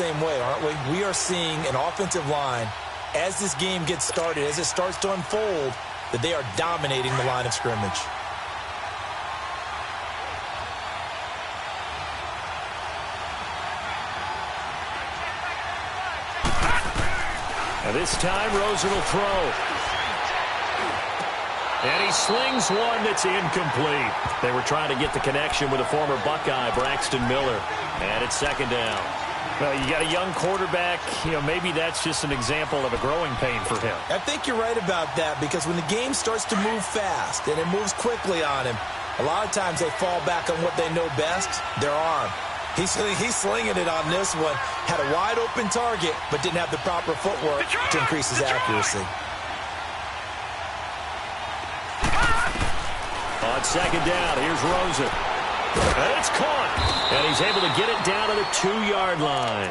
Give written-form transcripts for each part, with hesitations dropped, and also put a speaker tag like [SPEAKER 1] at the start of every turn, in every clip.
[SPEAKER 1] same way, aren't we? We are seeing an offensive line, as this game gets started, as it starts to unfold, that they are dominating the line of scrimmage.
[SPEAKER 2] And this time, Rosen will throw. And he slings one that's incomplete. They were trying to get the connection with a former Buckeye, Braxton Miller. And it's second down. Well, you got a young quarterback. You know, maybe that's just an example of a growing pain for him.
[SPEAKER 1] I think you're right about that, because when the game starts to move fast and it moves quickly on him, a lot of times they fall back on what they know best, their arm. He's slinging it on this one. Had a wide-open target, but didn't have the proper footwork to increase his accuracy.
[SPEAKER 2] On second down, here's Rosen. And it's caught. And he's able to get it down to the 2-yard line.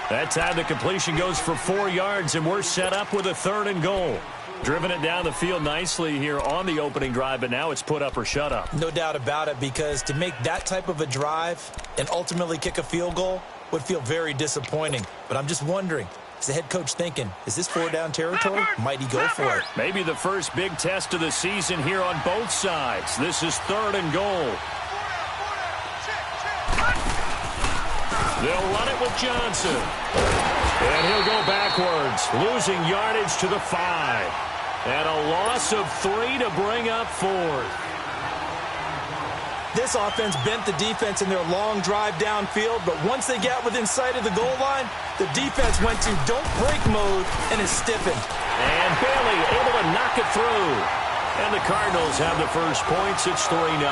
[SPEAKER 2] That time the completion goes for 4 yards, and we're set up with a 3rd and goal. Driven it down the field nicely here on the opening drive, but now it's put up or shut up.
[SPEAKER 1] No doubt about it, because to make that type of a drive and ultimately kick a field goal would feel very disappointing. But I'm just wondering, is the head coach thinking, is this 4-down territory? Might he go for it?
[SPEAKER 2] Maybe the first big test of the season here on both sides. This is 3rd and goal. They'll run it with Johnson. And he'll go backwards, losing yardage to the 5. And a loss of 3 to bring up 4th.
[SPEAKER 1] This offense bent the defense in their long drive downfield, but once they got within sight of the goal line, the defense went to don't break mode and is stiffened.
[SPEAKER 2] And Bailey able to knock it through. And the Cardinals have the first points. It's 3-0.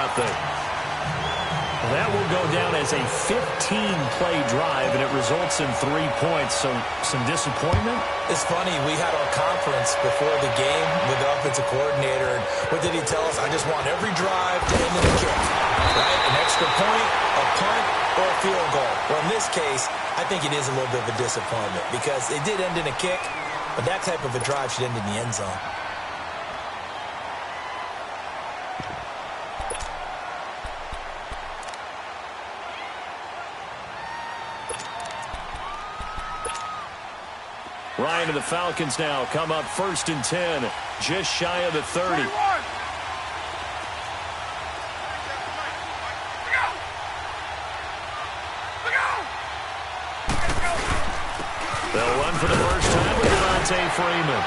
[SPEAKER 2] That will go down as a 15-play drive, and it results in 3 points. So some disappointment?
[SPEAKER 1] It's funny. We had our conference before the game with the offensive coordinator, and what did he tell us? I just want every drive to end in a kick, right? An extra point, a punt, or a field goal. Well, in this case, I think it is a little bit of a disappointment, because it did end in a kick, but that type of a drive should end in the end zone.
[SPEAKER 2] Ryan and the Falcons now come up 1st and 10, just shy of the 30. They'll run for the first time with Devontae Freeman.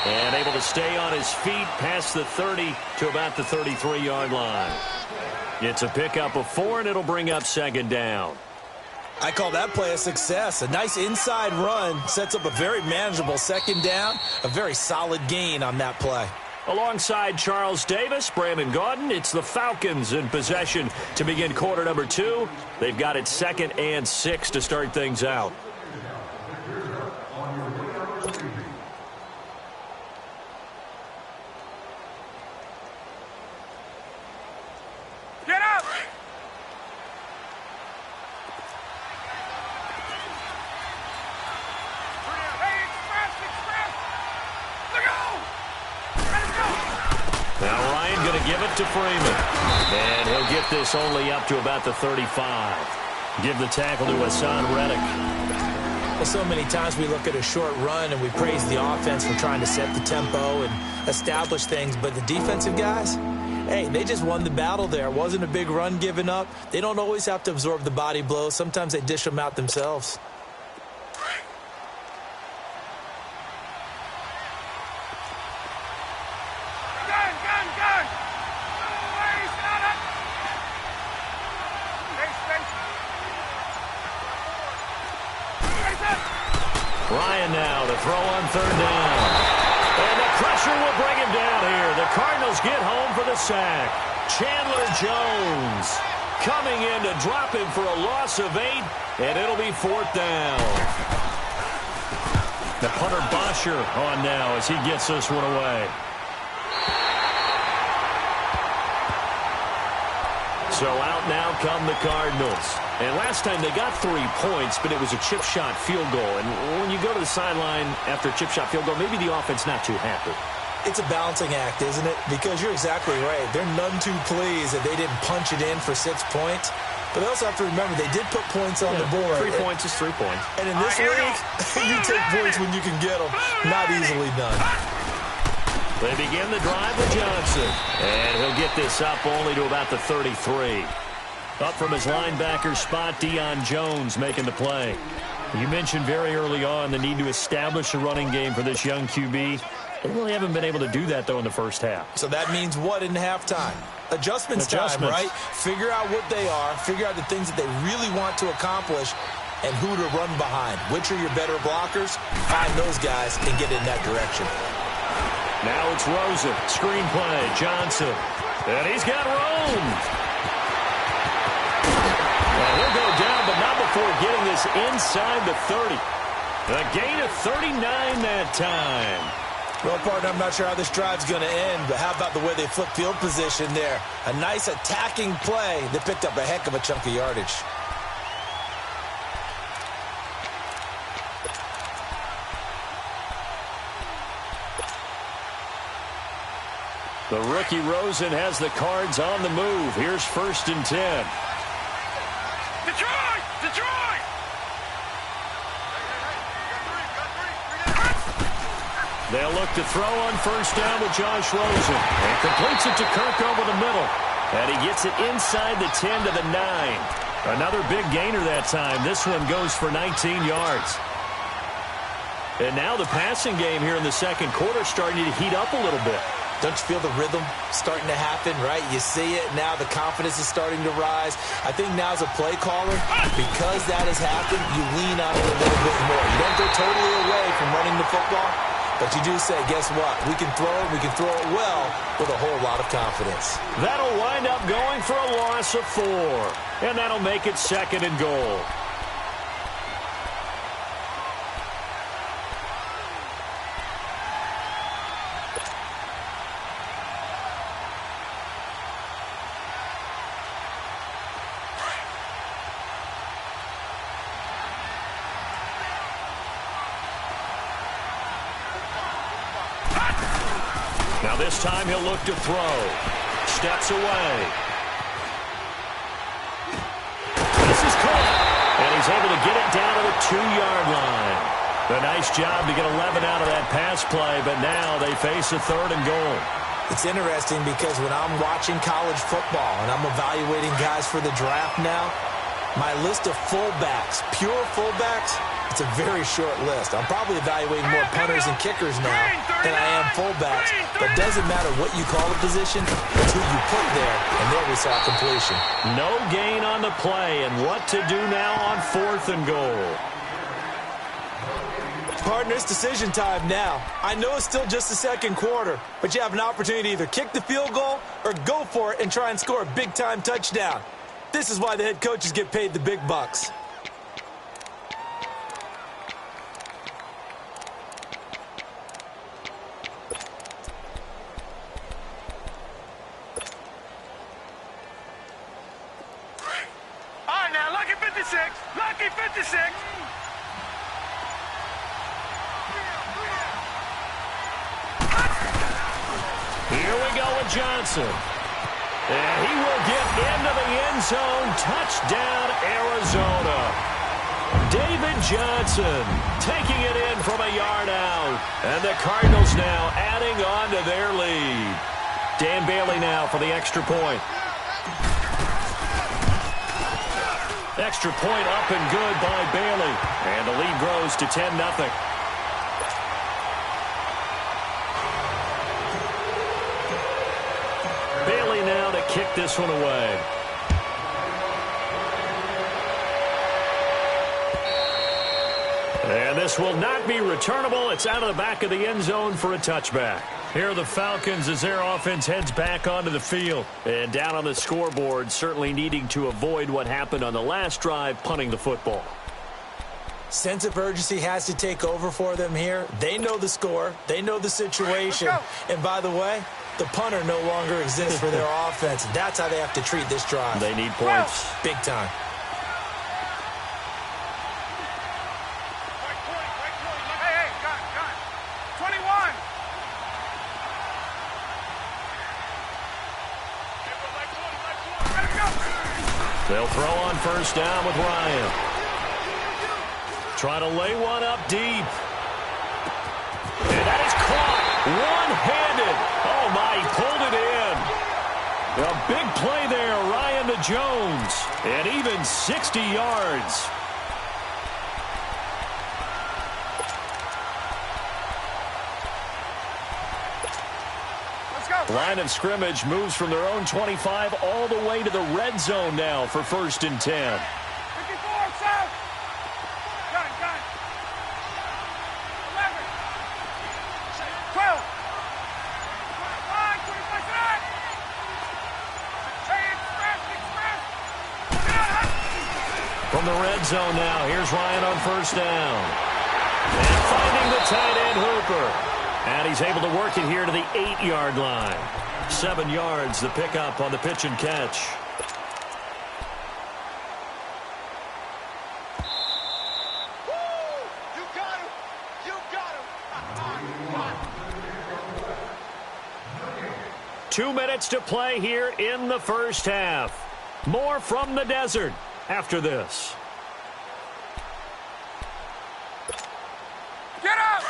[SPEAKER 2] And able to stay on his feet past the 30 to about the 33-yard line. It's a pickup of 4, and it'll bring up 2nd down.
[SPEAKER 1] I call that play a success. A nice inside run sets up a very manageable 2nd down. A very solid gain on that play.
[SPEAKER 2] Alongside Charles Davis, Brandon Gaudin, it's the Falcons in possession to begin quarter number 2. They've got it 2nd and 6 to start things out. To Freeman. And he'll get this only up to about the 35. Give the tackle to Hassan Reddick.
[SPEAKER 1] Well, so many times we look at a short run and we praise the offense for trying to set the tempo and establish things, but the defensive guys, hey, they just won the battle there. It wasn't a big run given up. They don't always have to absorb the body blows. Sometimes they dish them out themselves.
[SPEAKER 2] Ryan now to throw on 3rd down. And the pressure will bring him down here. The Cardinals get home for the sack. Chandler Jones coming in to drop him for a loss of 8, and it'll be 4th down. The punter Bosher on now as he gets this one away. So out now come the Cardinals. And last time they got 3 points, but it was a chip shot field goal. And when you go to the sideline after a chip shot field goal, maybe the offense not too happy.
[SPEAKER 1] It's a balancing act, isn't it? Because you're exactly right. They're none too pleased that they didn't punch it in for 6 points. But they also have to remember they did put points on the board.
[SPEAKER 2] 3 points is 3 points.
[SPEAKER 1] And in this league, you take points when you can get them. Not easily done.
[SPEAKER 2] They begin the drive with Johnson. And he'll get this up only to about the 33. Up from his linebacker spot, Deion Jones making the play. You mentioned very early on the need to establish a running game for this young QB. They really haven't been able to do that, though, in the first half.
[SPEAKER 1] So that means what in halftime? Adjustments time, right? Figure out what they are. Figure out the things that they really want to accomplish and who to run behind. Which are your better blockers? Find those guys and get in that direction.
[SPEAKER 2] Now it's Rosen. Screen play. Johnson. And he's got room. And he'll go down, but not before getting this inside the 30. A gain of 39 that time.
[SPEAKER 1] Well, partner, I'm not sure how this drive's going to end, but how about the way they flip field position there? A nice attacking play that picked up a heck of a chunk of yardage.
[SPEAKER 2] The rookie Rosen has the Cards on the move. Here's 1st and 10.
[SPEAKER 3] Detroit! Detroit!
[SPEAKER 2] They'll look to throw on 1st down with Josh Rosen. And completes it to Kirk over the middle. And he gets it inside the 10 to the 9. Another big gainer that time. This one goes for 19 yards. And now the passing game here in the second quarter starting to heat up a little bit.
[SPEAKER 1] Don't you feel the rhythm starting to happen, right? You see it now. The confidence is starting to rise. I think now as a play caller, because that has happened, you lean on it a little bit more. You don't go totally away from running the football, but you do say, guess what? We can throw it. We can throw it well with a whole lot of confidence.
[SPEAKER 2] That'll wind up going for a loss of 4. And that'll make it 2nd and goal. Now this time he'll look to throw. Steps away. This is caught. And he's able to get it down to the 2-yard line. A nice job to get 11 out of that pass play, but now they face a 3rd and goal.
[SPEAKER 1] It's interesting because when I'm watching college football and I'm evaluating guys for the draft now, my list of fullbacks, pure fullbacks, it's a very short list. I'm probably evaluating more punters and kickers now than I am fullbacks. But it doesn't matter what you call a position, it's who you put there, and there we saw completion.
[SPEAKER 2] No gain on the play, and what to do now on 4th and goal.
[SPEAKER 1] Partner, it's decision time now. I know it's still just the second quarter, but you have an opportunity to either kick the field goal or go for it and try and score a big-time touchdown. This is why the head coaches get paid the big bucks.
[SPEAKER 3] All right, now, lucky 56. Lucky 56.
[SPEAKER 2] Here we go with Johnson. And he will get into the end zone. Touchdown, Arizona. David Johnson taking it in from a yard out. And the Cardinals now adding on to their lead. Dan Bailey now for the extra point. Extra point up and good by Bailey. And the lead grows to 10-0. Bailey now to kick this one away. And this will not be returnable. It's out of the back of the end zone for a touchback. Here are the Falcons as their offense heads back onto the field. And down on the scoreboard, certainly needing to avoid what happened on the last drive, punting the football.
[SPEAKER 1] Sense of urgency has to take over for them here. They know the score. They know the situation. And by the way, the punter no longer exists for their offense. That's how they have to treat this drive.
[SPEAKER 2] They need points.
[SPEAKER 1] Big time.
[SPEAKER 3] Hey, got it. 21.
[SPEAKER 2] They'll throw on first down with Ryan. Try to lay one up deep. And that is caught. One-handed. Oh, my, he pulled it in. A big play there, Ryan to Jones. And even 60 yards. Line of scrimmage moves from their own 25 all the way to the red zone now for 1st and 10.
[SPEAKER 3] 54, south. Gun. 11. 12. 25.
[SPEAKER 2] From the red zone now, here's Ryan on first down. And finding the tight end Hooper. And he's able to work it here to the 8-yard line. 7 yards, the pickup on the pitch and catch.
[SPEAKER 3] You got him. You got him.
[SPEAKER 2] 2 minutes to play here in the first half. More from the desert after this.
[SPEAKER 3] Get up.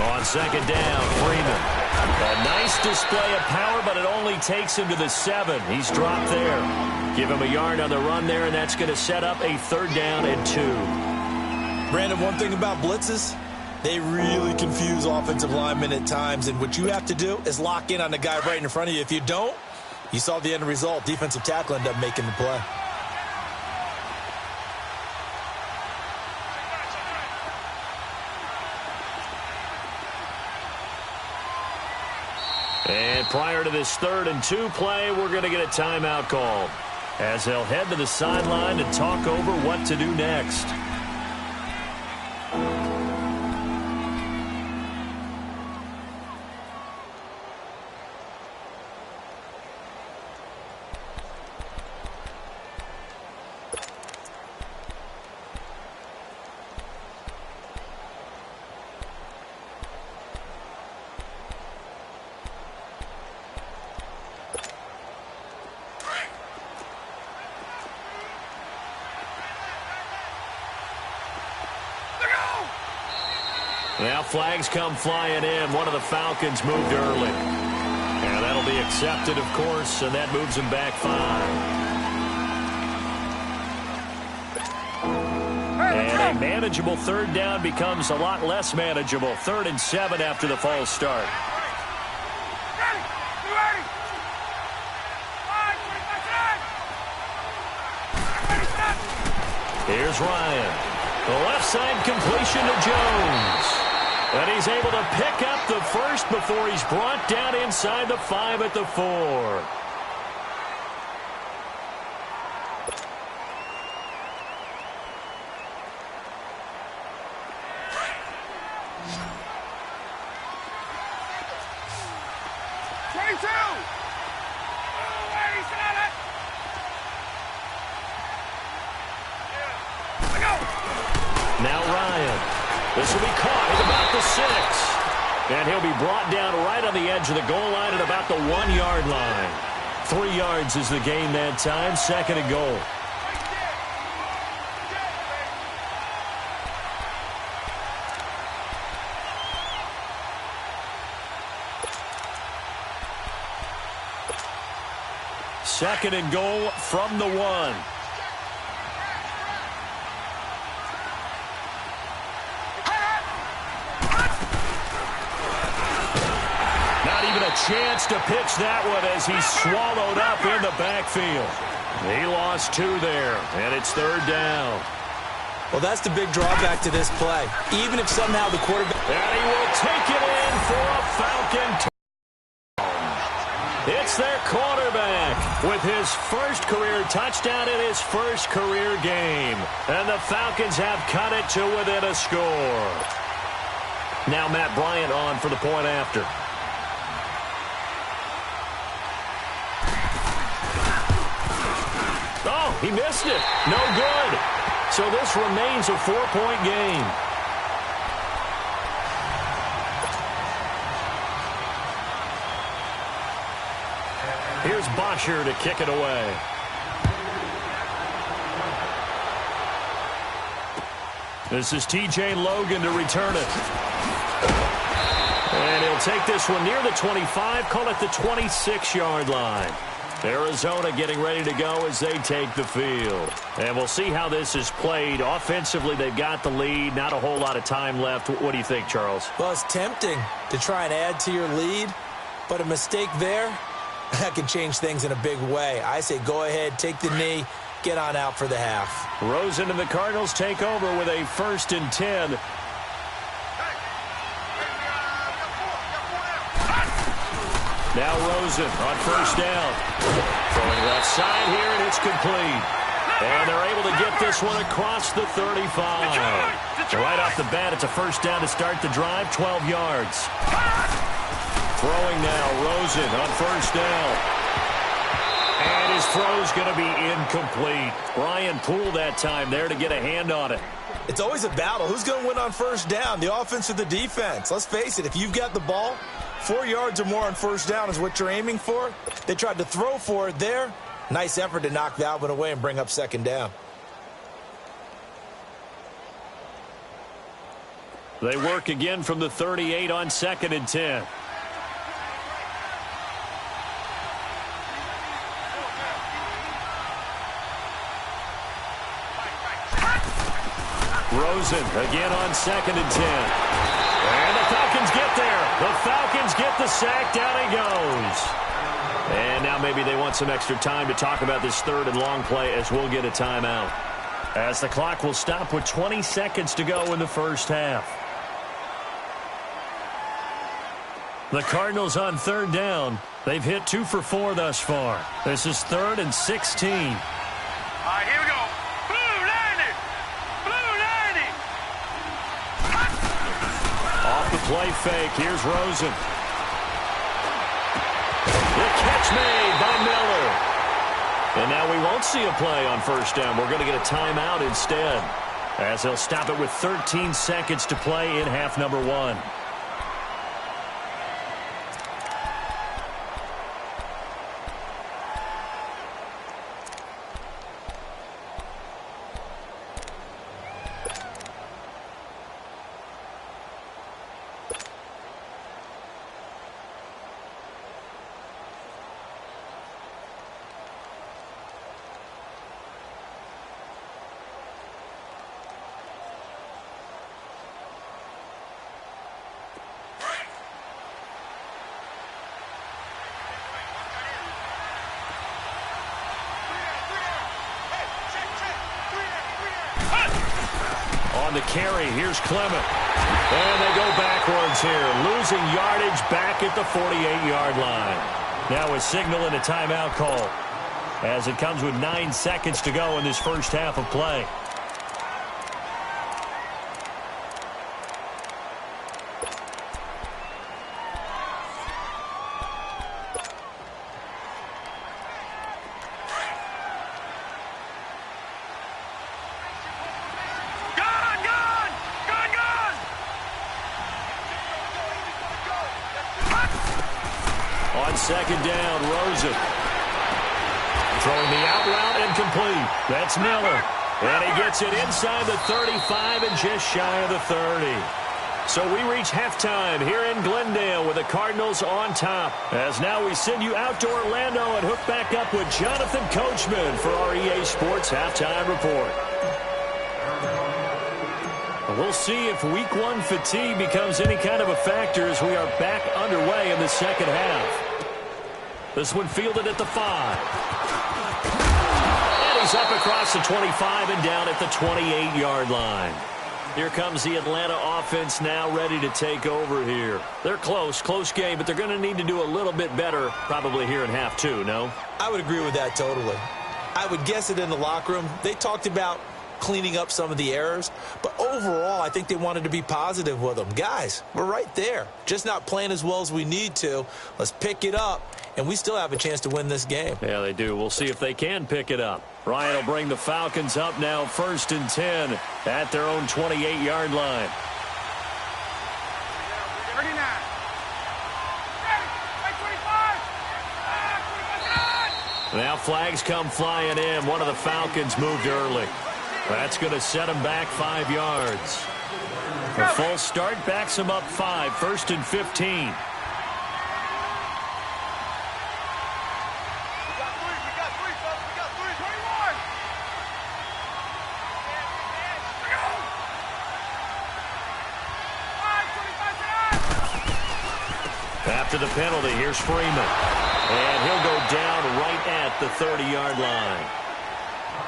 [SPEAKER 2] On second down, Freeman. A nice display of power, but it only takes him to the 7. He's dropped there. Give him a yard on the run there, and that's going to set up a 3rd down and 2.
[SPEAKER 1] Brandon, one thing about blitzes, they really confuse offensive linemen at times, and what you have to do is lock in on the guy right in front of you. If you don't, you saw the end result. Defensive tackle ended up making the play.
[SPEAKER 2] And prior to this 3rd and 2 play, we're going to get a timeout call as they'll head to the sideline and talk over what to do next. Now flags come flying in. One of the Falcons moved early. And that'll be accepted, of course, and that moves him back 5. And a manageable 3rd down becomes a lot less manageable. 3rd and 7 after the false start. Here's Ryan. The left side completion to Jones. And he's able to pick up the first before he's brought down inside the 5 at the 4. Now Ryan. This will be caught at about the 6. And he'll be brought down right on the edge of the goal line at about the 1-yard line. 3 yards is the gain that time. 2nd and goal. Second and goal from the 1. Chance to pitch that one as he's swallowed up in the backfield. He lost 2 there, and it's 3rd down.
[SPEAKER 1] Well, that's the big drawback to this play. Even if somehow the quarterback...
[SPEAKER 2] And he will take it in for a Falcon touchdown. It's their quarterback with his first career touchdown in his first career game. And the Falcons have cut it to within a score. Now Matt Bryant on for the point after. He missed it. No good. So this remains a 4-point game. Here's Bosher to kick it away. This is T.J. Logan to return it. And he'll take this one near the 25, call it the 26-yard line. Arizona getting ready to go as they take the field. And we'll see how this is played. Offensively, they've got the lead. Not a whole lot of time left. What do you think, Charles?
[SPEAKER 1] Well, it's tempting to try and add to your lead, but a mistake there, that can change things in a big way. I say go ahead, take the knee, get on out for the half.
[SPEAKER 2] Rosen and the Cardinals take over with a 1st and 10. Now Rosen on 1st down. Throwing left side here, and it's complete. And they're able to get this one across the 35. Right off the bat, it's a 1st down to start the drive, 12 yards. Throwing now, Rosen on 1st down. And his throw's going to be incomplete. Ryan Poole that time there to get a hand on it.
[SPEAKER 1] It's always a battle. Who's going to win on 1st down, the offense or the defense? Let's face it, if you've got the ball, 4 yards or more on 1st down is what you're aiming for. They tried to throw for it there. Nice effort to knock that one away and bring up 2nd down.
[SPEAKER 2] They work again from the 38 on 2nd and 10. Rosen again on 2nd and 10. And the Falcons get there. The Falcons get the sack. Down he goes. And now maybe they want some extra time to talk about this 3rd and long play as we'll get a timeout. As the clock will stop with 20 seconds to go in the 1st half. The Cardinals on 3rd down. They've hit 2 for 4 thus far. This is 3rd and 16.
[SPEAKER 3] All right, here we go. Blue 90. Blue 90.
[SPEAKER 2] Off the play fake. Here's Rosen. The catch made by Miller. And now we won't see a play on 1st down. We're going to get a timeout instead, as they'll stop it with 13 seconds to play in half number 1. On the carry, here's Clement. And they go backwards here, losing yardage back at the 48-yard line. Now a signal and a timeout call, as it comes with 9 seconds to go in this 1st half of play. On 2nd down, Rosen. Throwing the out route and complete. That's Miller. And he gets it inside the 35 and just shy of the 30. So we reach halftime here in Glendale with the Cardinals on top. As now we send you out to Orlando and hook back up with Jonathan Coachman for our EA Sports Halftime Report. We'll see if Week 1 fatigue becomes any kind of a factor as we are back underway in the 2nd half. This one fielded at the 5. And he's up across the 25 and down at the 28-yard line. Here comes the Atlanta offense now ready to take over here. They're close game, but they're going to need to do a little bit better probably here in half 2, no?
[SPEAKER 1] I would agree with that totally. I would guess it in the locker room. They talked about cleaning up some of the errors. But overall, I think they wanted to be positive with them. Guys, we're right there. Just not playing as well as we need to. Let's pick it up, and we still have a chance to win this game.
[SPEAKER 2] Yeah, they do. We'll see if they can pick it up. Ryan will bring the Falcons up now 1st and 10 at their own 28-yard line.
[SPEAKER 3] 39.
[SPEAKER 2] Now flags come flying in. One of the Falcons moved early. That's going to set them back 5 yards. A full start backs them up 5, 1st and 15. After the penalty, here's Freeman. And he'll go down right at the 30-yard line.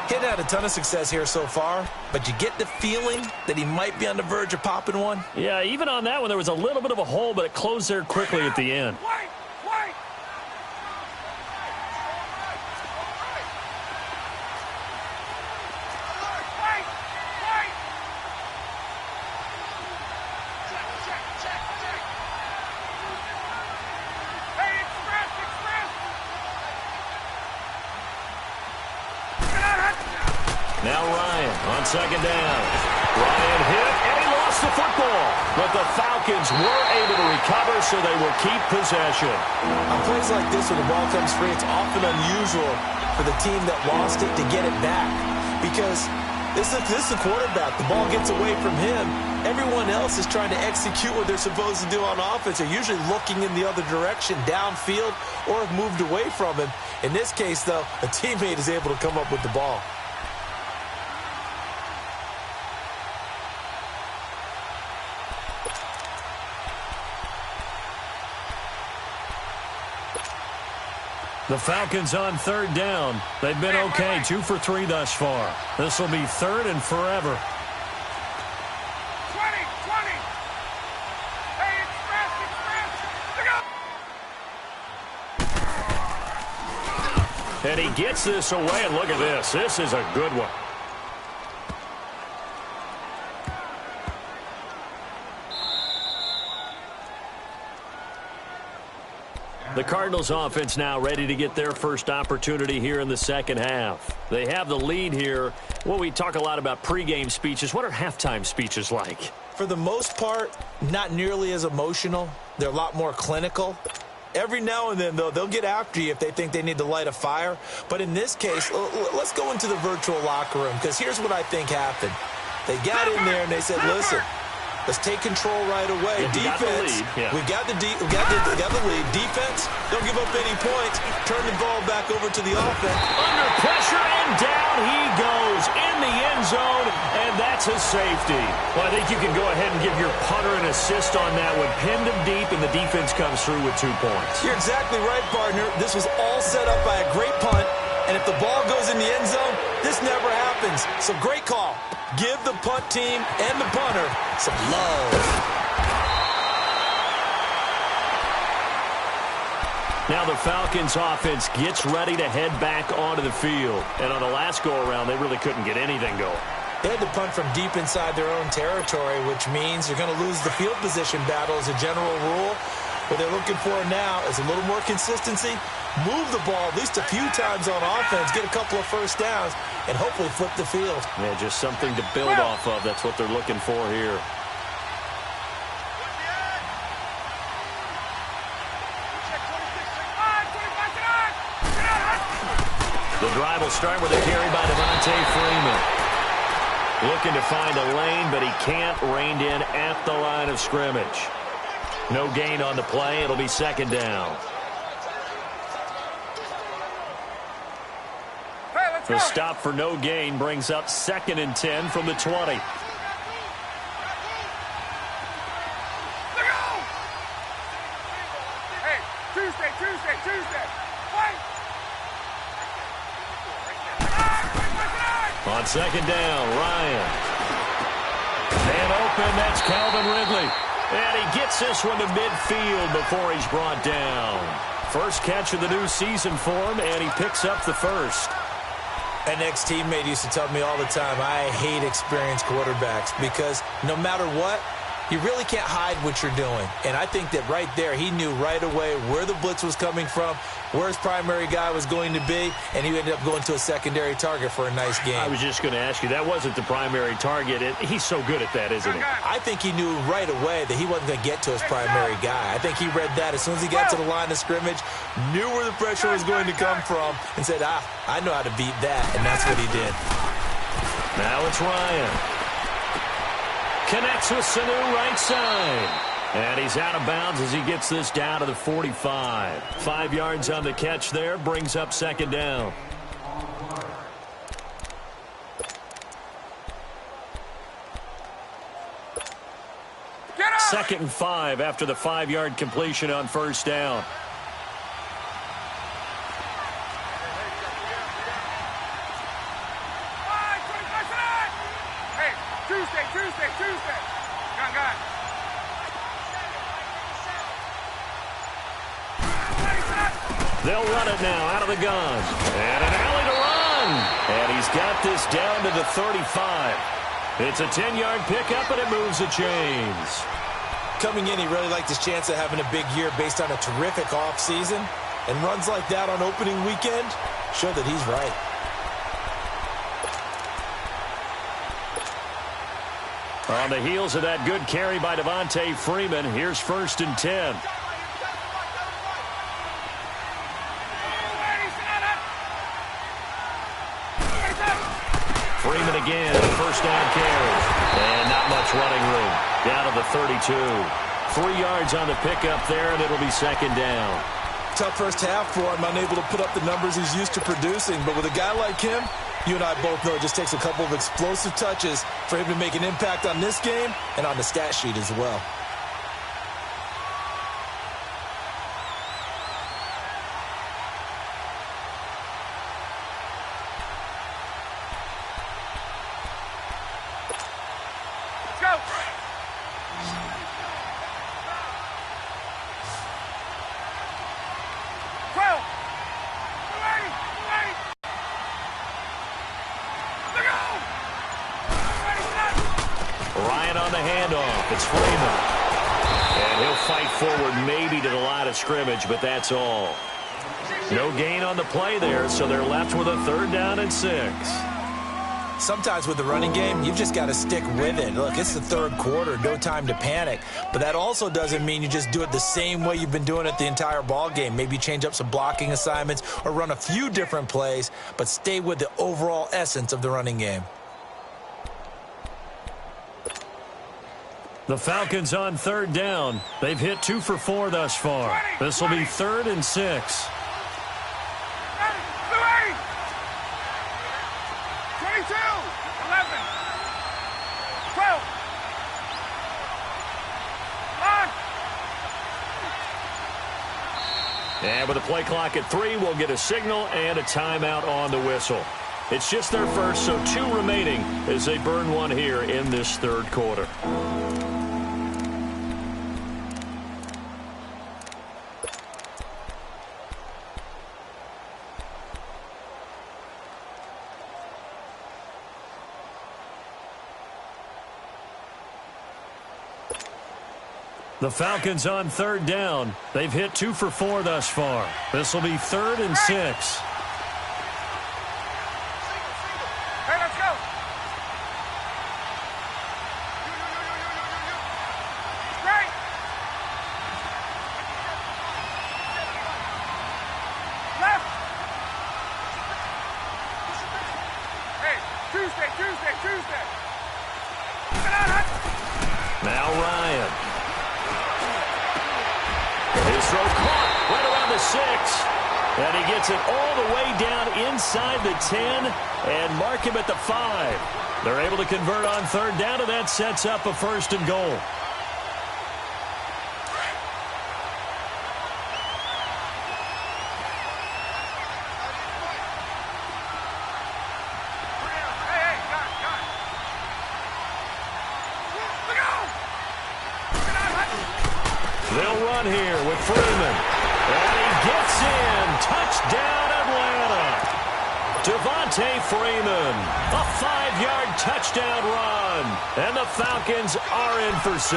[SPEAKER 1] He's had a ton of success here so far, but you get the feeling that he might be on the verge of popping one.
[SPEAKER 2] Yeah, even on that one, there was a little bit of a hole, but it closed there quickly at the end. Now Ryan on 2nd down. Ryan hit, and he lost the football. But the Falcons were able to recover, so they will keep possession.
[SPEAKER 1] On plays like this, when the ball comes free, it's often unusual for the team that lost it to get it back. Because this is the quarterback. The ball gets away from him. Everyone else is trying to execute what they're supposed to do on offense. They're usually looking in the other direction, downfield, or have moved away from him. In this case, though, a teammate is able to come up with the ball.
[SPEAKER 2] The Falcons on 3rd down. They've been okay, 2 for 3 thus far. This will be 3rd and forever.
[SPEAKER 3] 20. Hey, express. Look out.
[SPEAKER 2] And he gets this away, and look at this. This is a good one. The Cardinals offense now ready to get their first opportunity here in the second half. They have the lead here. Well, we talk a lot about pregame speeches. What are halftime speeches like?
[SPEAKER 1] For the most part, not nearly as emotional. They're a lot more clinical. Every now and then, though, they'll get after you if they think they need to light a fire. But in this case, let's go into the virtual locker room, because here's what I think happened. They got in there and they said, listen, let's take control right away. Defense, we got the lead. Defense, don't give up any points. Turn the ball back over to the offense.
[SPEAKER 2] Under pressure, and down he goes in the end zone, and that's a safety. Well, I think you can go ahead and give your punter an assist on that one. Pinned him deep, and the defense comes through with 2 points.
[SPEAKER 1] You're exactly right, partner. This was all set up by a great punt, and if the ball goes in the end zone, this never happens. So great call. Give the punt team and the punter some love.
[SPEAKER 2] Now the Falcons offense gets ready to head back onto the field. And on the last go-around, they really couldn't get anything going.
[SPEAKER 1] They had to punt from deep inside their own territory, which means you're going to lose the field position battle as a general rule. What they're looking for now is a little more consistency, move the ball at least a few times on offense, get a couple of first downs, and hopefully flip the field.
[SPEAKER 2] Yeah, just something to build off of. That's what they're looking for here. The drive will start with a carry by Devontae Freeman. Looking to find a lane, but he can't. Reined in at the line of scrimmage. No gain on the play. It'll be 2nd down. The stop for no gain brings up 2nd and 10 from the 20.
[SPEAKER 3] Hey, Tuesday. Wait.
[SPEAKER 2] On 2nd down, Ryan. And open, that's Calvin Ridley. And he gets this one to midfield before he's brought down. First catch of the new season for him, and he picks up the first.
[SPEAKER 1] An ex-teammate used to tell me all the time, I hate experienced quarterbacks because no matter what, you really can't hide what you're doing. And I think that right there, he knew right away where the blitz was coming from, where his primary guy was going to be, and he ended up going to a secondary target for a nice game.
[SPEAKER 2] I was just going to ask you, that wasn't the primary target. He's so good at that, isn't he?
[SPEAKER 1] I think he knew right away that he wasn't going to get to his primary guy. I think he read that as soon as he got to the line of scrimmage, knew where the pressure was going to come from, and said, I know how to beat that, and that's what he did.
[SPEAKER 2] Now it's Ryan. Connects with Sanu right side. And he's out of bounds as he gets this down to the 45. 5 yards on the catch there, brings up second down. Second and 5 after the 5-yard completion on first down.
[SPEAKER 3] Tuesday. Got.
[SPEAKER 2] They'll run it now out of the gun. And an alley to run. And he's got this down to the 35. It's a 10-yard pickup, and it moves the chains.
[SPEAKER 1] Coming in, he really liked his chance of having a big year based on a terrific offseason. And runs like that on opening weekend show that he's right.
[SPEAKER 2] On the heels of that good carry by Devontae Freeman, here's 1st and 10. Freeman again, first down carry. And not much running room. Down to the 32. 3 yards on the pickup there, and it'll be second down.
[SPEAKER 1] Tough first half for him, unable to put up the numbers he's used to producing. But with a guy like him, you and I both know it just takes a couple of explosive touches for him to make an impact on this game and on the stat sheet as well.
[SPEAKER 2] Scrimmage, but that's all. No gain on the play there, so they're left with a 3rd down and 6.
[SPEAKER 1] Sometimes with the running game, you've just got to stick with it. Look, it's the 3rd quarter, no time to panic. But that also doesn't mean you just do it the same way you've been doing it the entire ball game. Maybe change up some blocking assignments or run a few different plays, but stay with the overall essence of the running game.
[SPEAKER 2] The Falcons on 3rd down. They've hit 2 for 4 thus far. This will be 3rd and 6.
[SPEAKER 3] 22, 11, 12.
[SPEAKER 2] And with a play clock at 3, we'll get a signal and a timeout on the whistle. It's just their first, so 2 remaining as they burn one here in this 3rd quarter. The Falcons on 3rd down. They've hit 2 for 4 thus far. This will be 3rd and 6.
[SPEAKER 3] Hey, let's go. Straight. Left. Hey, Tuesday.
[SPEAKER 2] Now Ryan. His throw caught right around the 6. And he gets it all the way down inside the 10 and mark him at the 5. They're able to convert on 3rd down, and that sets up a 1st and goal. They'll run here with Freeman. And he gets in. Touchdown, Atlanta. Devontae Freeman. A 5-yard touchdown run. And the Falcons are in for 6.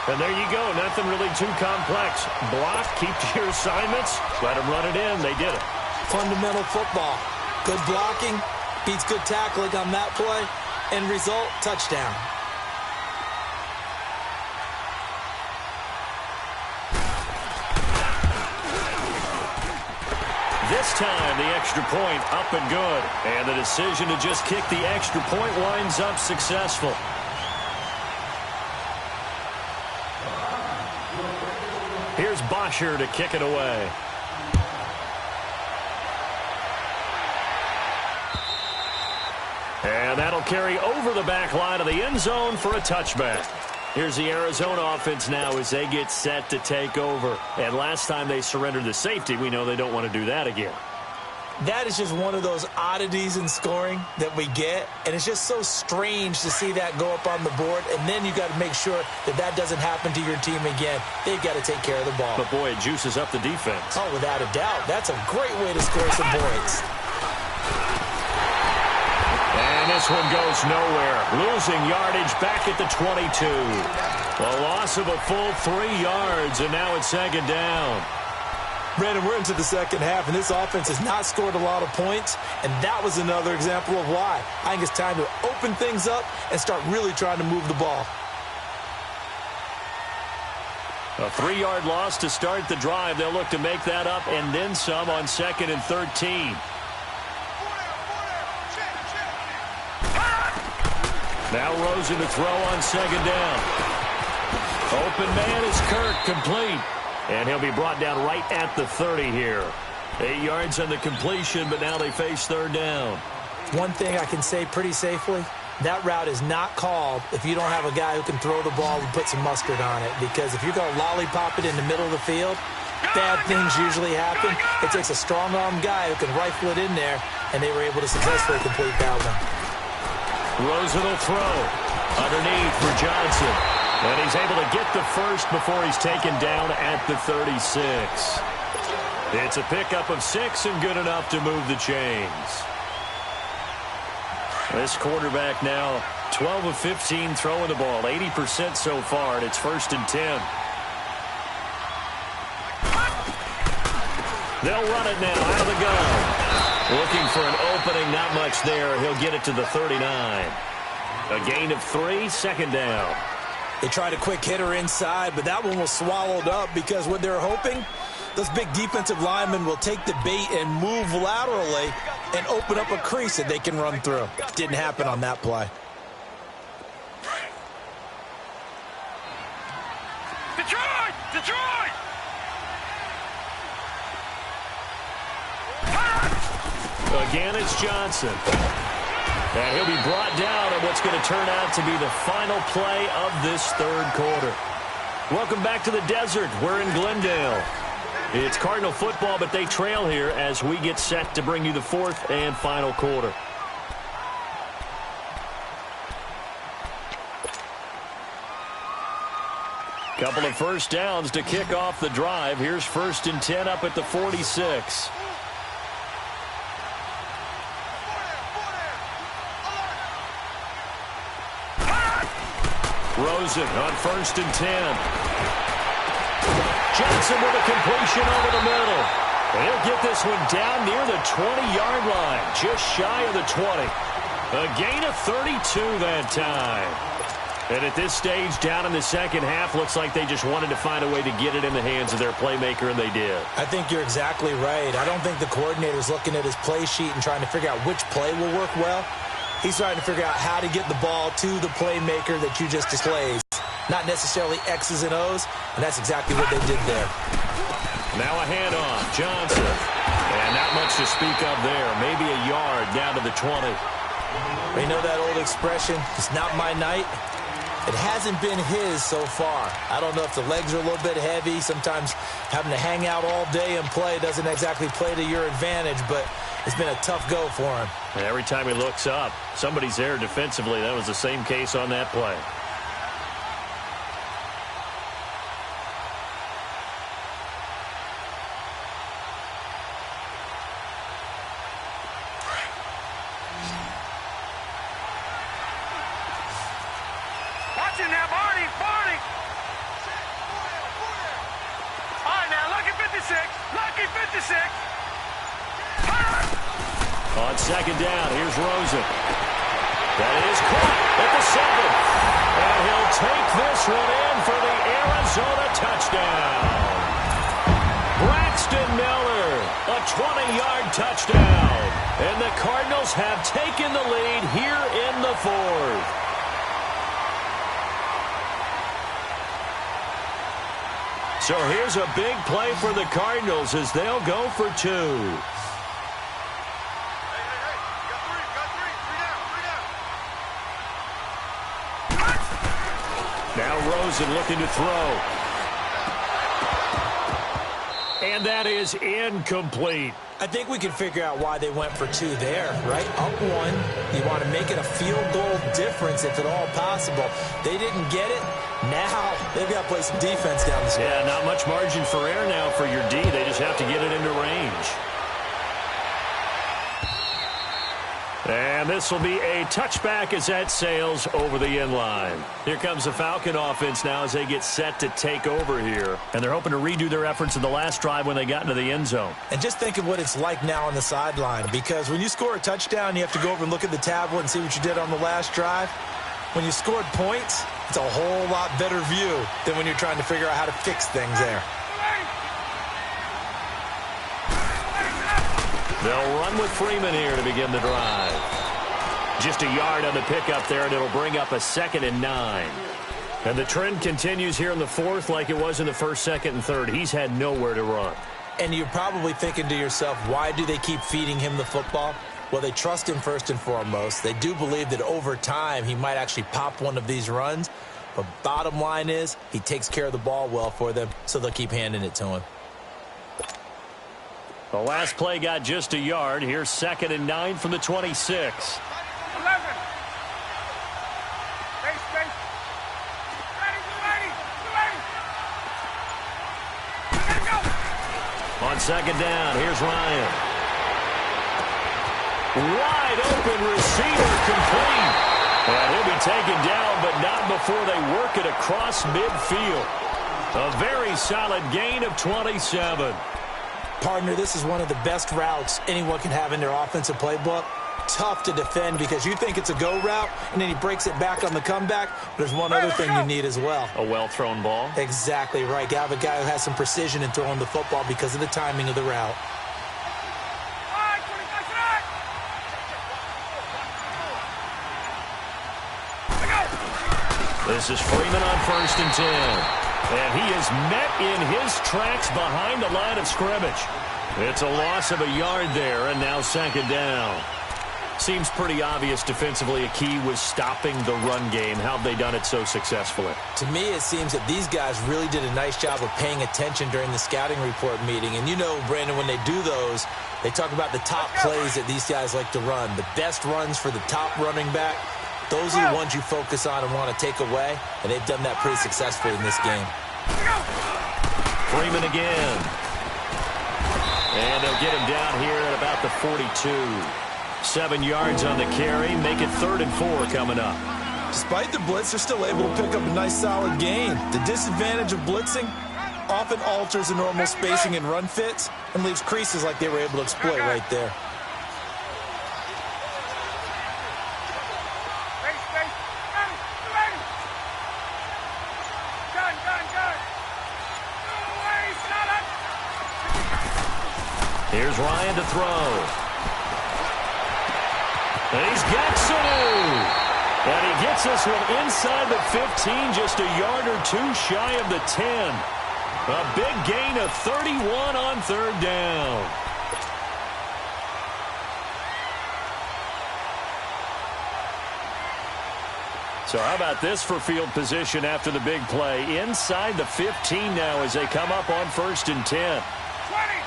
[SPEAKER 2] And there you go. Nothing really too complex. Block, keep to your assignments, let them run it in. They did it.
[SPEAKER 1] Fundamental football. Good blocking beats good tackling on that play. End result, touchdown.
[SPEAKER 2] This time, the extra point up and good. And the decision to just kick the extra point winds up successful. Here's Bosher to kick it away. And that'll carry over the back line of the end zone for a touchback. Here's the Arizona offense now as they get set to take over. And last time they surrendered the safety, we know they don't want to do that again.
[SPEAKER 1] That is just one of those oddities in scoring that we get, and it's just so strange to see that go up on the board, and then you got to make sure that that doesn't happen to your team again. They've got to take care of the ball.
[SPEAKER 2] But, boy, it juices up the defense.
[SPEAKER 1] Oh, without a doubt. That's a great way to score some points.
[SPEAKER 2] And this one goes nowhere. Losing yardage back at the 22. A loss of a full 3 yards, and now it's second down.
[SPEAKER 1] Brandon, we're into the second half, and this offense has not scored a lot of points, and that was another example of why. I think it's time to open things up and start really trying to move the ball.
[SPEAKER 2] A 3-yard loss to start the drive. They'll look to make that up and then some on 2nd and 13. Now Rosen to throw on 2nd down. Open man is Kirk, complete. And he'll be brought down right at the 30 here. 8 yards on the completion, but now they face 3rd down.
[SPEAKER 1] One thing I can say pretty safely, that route is not called if you don't have a guy who can throw the ball and put some mustard on it. Because if you're going to lollipop it in the middle of the field, bad things usually happen. It takes a strong-arm guy who can rifle it in there, and they were able to successfully complete that one.
[SPEAKER 2] Rosen will throw. Underneath for Johnson. And he's able to get the first before he's taken down at the 36. It's a pickup of 6 and good enough to move the chains. This quarterback now 12 of 15 throwing the ball, 80% so far, and it's 1st and 10. They'll run it now out of the gun. Looking for an opening, not much there. He'll get it to the 39. A gain of 3, 2nd down.
[SPEAKER 1] They tried a quick hitter inside, but that one was swallowed up because what they're hoping, those big defensive linemen will take the bait and move laterally and open up a crease that they can run through. Didn't happen on that play.
[SPEAKER 3] Detroit! Detroit!
[SPEAKER 2] Again, it's Johnson. And he'll be brought down on what's going to turn out to be the final play of this 3rd quarter. Welcome back to the desert. We're in Glendale. It's Cardinal football, but they trail here as we get set to bring you the 4th and final quarter. Couple of first downs to kick off the drive. Here's 1st and 10 up at the 46. Rosen on 1st and 10. Johnson with a completion over the middle. And he'll get this one down near the 20-yard line, just shy of the 20. A gain of 32 that time. And at this stage, down in the second half, looks like they just wanted to find a way to get it in the hands of their playmaker, and they did.
[SPEAKER 1] I think you're exactly right. I don't think the coordinator's looking at his play sheet and trying to figure out which play will work well. He's trying to figure out how to get the ball to the playmaker that you just displayed. Not necessarily X's and O's, and that's exactly what they did there.
[SPEAKER 2] Now a handoff, Johnson. And not much to speak of there. Maybe a yard down to the 20.
[SPEAKER 1] You know that old expression, it's not my night? It hasn't been his so far. I don't know if the legs are a little bit heavy. Sometimes having to hang out all day and play doesn't exactly play to your advantage, but it's been a tough go for him.
[SPEAKER 2] And every time he looks up, somebody's there defensively. That was the same case on that play.
[SPEAKER 3] Lucky 56.
[SPEAKER 2] On second down, here's Rosen. That is caught at the 7. And he'll take this one in for the Arizona touchdown. Braxton Miller, a 20-yard touchdown. And the Cardinals have taken the lead here in the 4th. So here's a big play for the Cardinals as they'll go for 2. Now Rosen looking to throw. And that is incomplete.
[SPEAKER 1] I think we can figure out why they went for 2 there, right? Up 1. You want to make it a field goal difference if at all possible. They didn't get it. Now they've got to play some defense down the stretch.
[SPEAKER 2] Yeah, not much margin for error now for your D. They just have to get it into range. And this will be a touchback as that sails over the end line. Here comes the Falcon offense now as they get set to take over here. And they're hoping to redo their efforts in the last drive when they got into the end zone.
[SPEAKER 1] And just think of what it's like now on the sideline, because when you score a touchdown, you have to go over and look at the tablet and see what you did on the last drive. When you scored points, it's a whole lot better view than when you're trying to figure out how to fix things there.
[SPEAKER 2] They'll run with Freeman here to begin the drive. Just a yard on the pickup there, and it'll bring up a 2nd and 9. And the trend continues here in the 4th like it was in the 1st, 2nd, and 3rd. He's had nowhere to run.
[SPEAKER 1] And you're probably thinking to yourself, why do they keep feeding him the football? Well, they trust him first and foremost. They do believe that over time he might actually pop one of these runs. But bottom line is he takes care of the ball well for them, so they'll keep handing it to him.
[SPEAKER 2] The last play got just a yard. Here's 2nd and 9 from the 26.
[SPEAKER 3] 11. Space. Ready. Let's go.
[SPEAKER 2] On second down, here's Ryan. Wide open receiver complete. And he'll be taken down, but not before they work it across midfield. A very solid gain of 27.
[SPEAKER 1] Partner, this is one of the best routes anyone can have in their offensive playbook. Tough to defend because you think it's a go route, and then he breaks it back on the comeback. There's one other thing you need as well.
[SPEAKER 2] A well-thrown ball.
[SPEAKER 1] Exactly right. You have a guy who has some precision in throwing the football because of the timing of the route.
[SPEAKER 2] This is Freeman on 1st and 10. And he is met in his tracks behind the line of scrimmage. It's a loss of a yard there, and now 2nd down. Seems pretty obvious defensively a key was stopping the run game. How have they done it so successfully?
[SPEAKER 1] To me, it seems that these guys really did a nice job of paying attention during the scouting report meeting. And you know, Brandon, when they do those, they talk about the top plays that these guys like to run. The best runs for the top running back. Those are the ones you focus on and want to take away, and they've done that pretty successfully in this game.
[SPEAKER 2] Freeman again. And they'll get him down here at about the 42. 7 yards on the carry. Make it 3rd and 4 coming up.
[SPEAKER 1] Despite the blitz, they're still able to pick up a nice solid gain. The disadvantage of blitzing often alters the normal spacing and run fits and leaves creases like they were able to exploit right there.
[SPEAKER 2] Here's Ryan to throw. And he's got Sanu. And he gets this one inside the 15, just a yard or 2 shy of the 10. A big gain of 31 on 3rd down. So how about this for field position after the big play? Inside the 15 now as they come up on 1st and 10.
[SPEAKER 3] 20.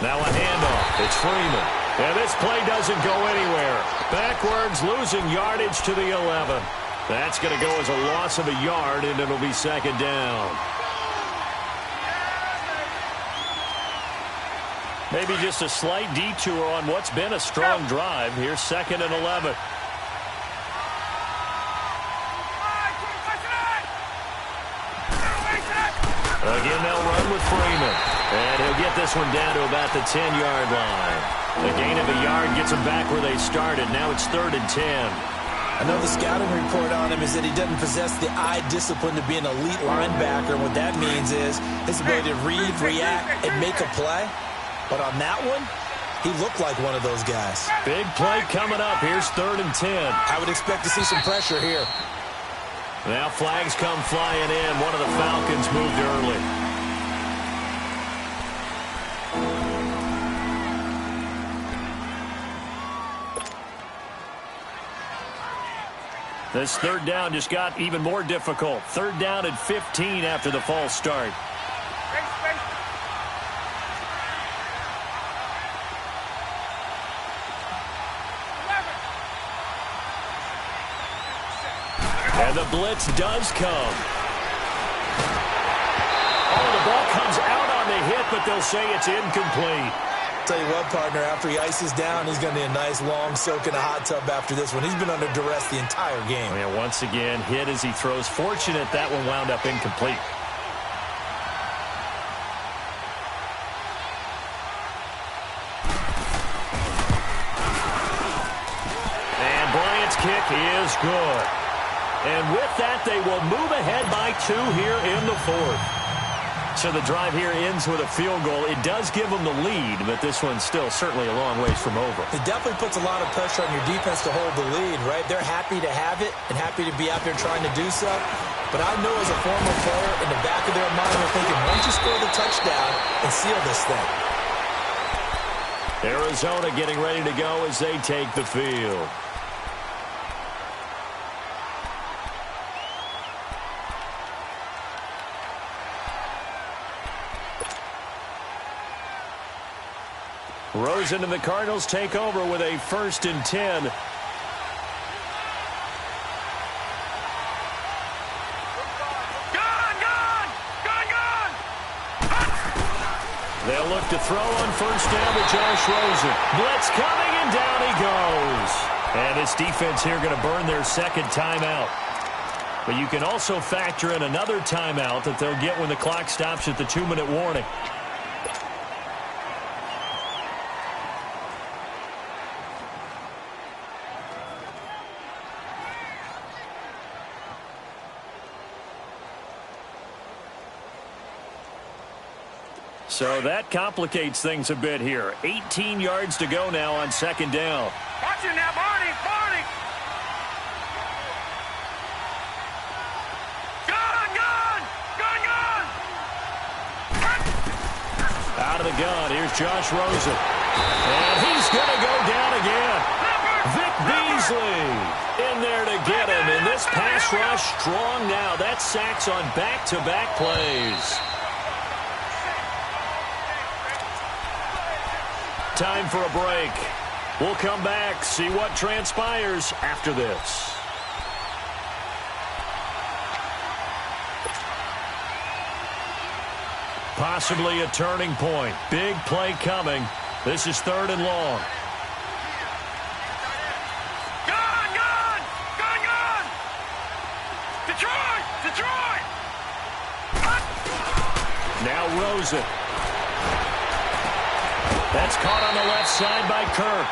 [SPEAKER 2] Now a handoff. It's Freeman. And this play doesn't go anywhere. Backwards, losing yardage to the 11. That's going to go as a loss of a yard, and it'll be 2nd down. Maybe just a slight detour on what's been a strong drive. Here's 2nd and 11. Again, they'll run with Freeman. And he'll get this one down to about the 10-yard line. The gain of a yard gets them back where they started. Now it's 3rd and 10.
[SPEAKER 1] I know the scouting report on him is that he doesn't possess the eye discipline to be an elite linebacker. What that means is his ability to read, react, and make a play. But on that one, he looked like one of those guys.
[SPEAKER 2] Big play coming up. Here's 3rd and 10.
[SPEAKER 1] I would expect to see some pressure here.
[SPEAKER 2] Now flags come flying in. One of the Falcons moved early. This 3rd down just got even more difficult. 3rd down and 15 after the false start. And the blitz does come. Oh, the ball comes out on the hit, but they'll say it's incomplete.
[SPEAKER 1] Tell you what, partner, after he ices down, he's going to need a nice long soak in a hot tub after this one. He's been under duress the entire game.
[SPEAKER 2] And once again, hit as he throws. Fortunate that one wound up incomplete. And Bryant's kick is good. And with that, they will move ahead by 2 here in the 4th. So the drive here ends with a field goal. It does give them the lead, but this one's still certainly a long ways from over.
[SPEAKER 1] It definitely puts a lot of pressure on your defense to hold the lead, right? They're happy to have it and happy to be out there trying to do so. But I know as a former player, in the back of their mind, they're thinking, why don't you score the touchdown and seal this thing?
[SPEAKER 2] Arizona getting ready to go as they take the field. Rosen and the Cardinals take over with a 1st and 10. They'll look to throw on 1st down to Josh Rosen. Blitz coming, and down he goes. And this defense here going to burn their 2nd timeout. But you can also factor in another timeout that they'll get when the clock stops at the 2-minute warning. So that complicates things a bit here. 18 yards to go now on 2nd down.
[SPEAKER 3] Watch it now, Barney! Barney! Gun!
[SPEAKER 2] Out of the gun, here's Josh Rosen. And he's going to go down again. Vic Beasley in there to get him. And this pass rush strong now. That's sacks on back-to-back plays. Time for a break. We'll come back, see what transpires after this. Possibly a turning point. Big play coming. This is 3rd and long.
[SPEAKER 3] Gun! Detroit!
[SPEAKER 2] Now Rosen. That's caught on the left side by Kirk.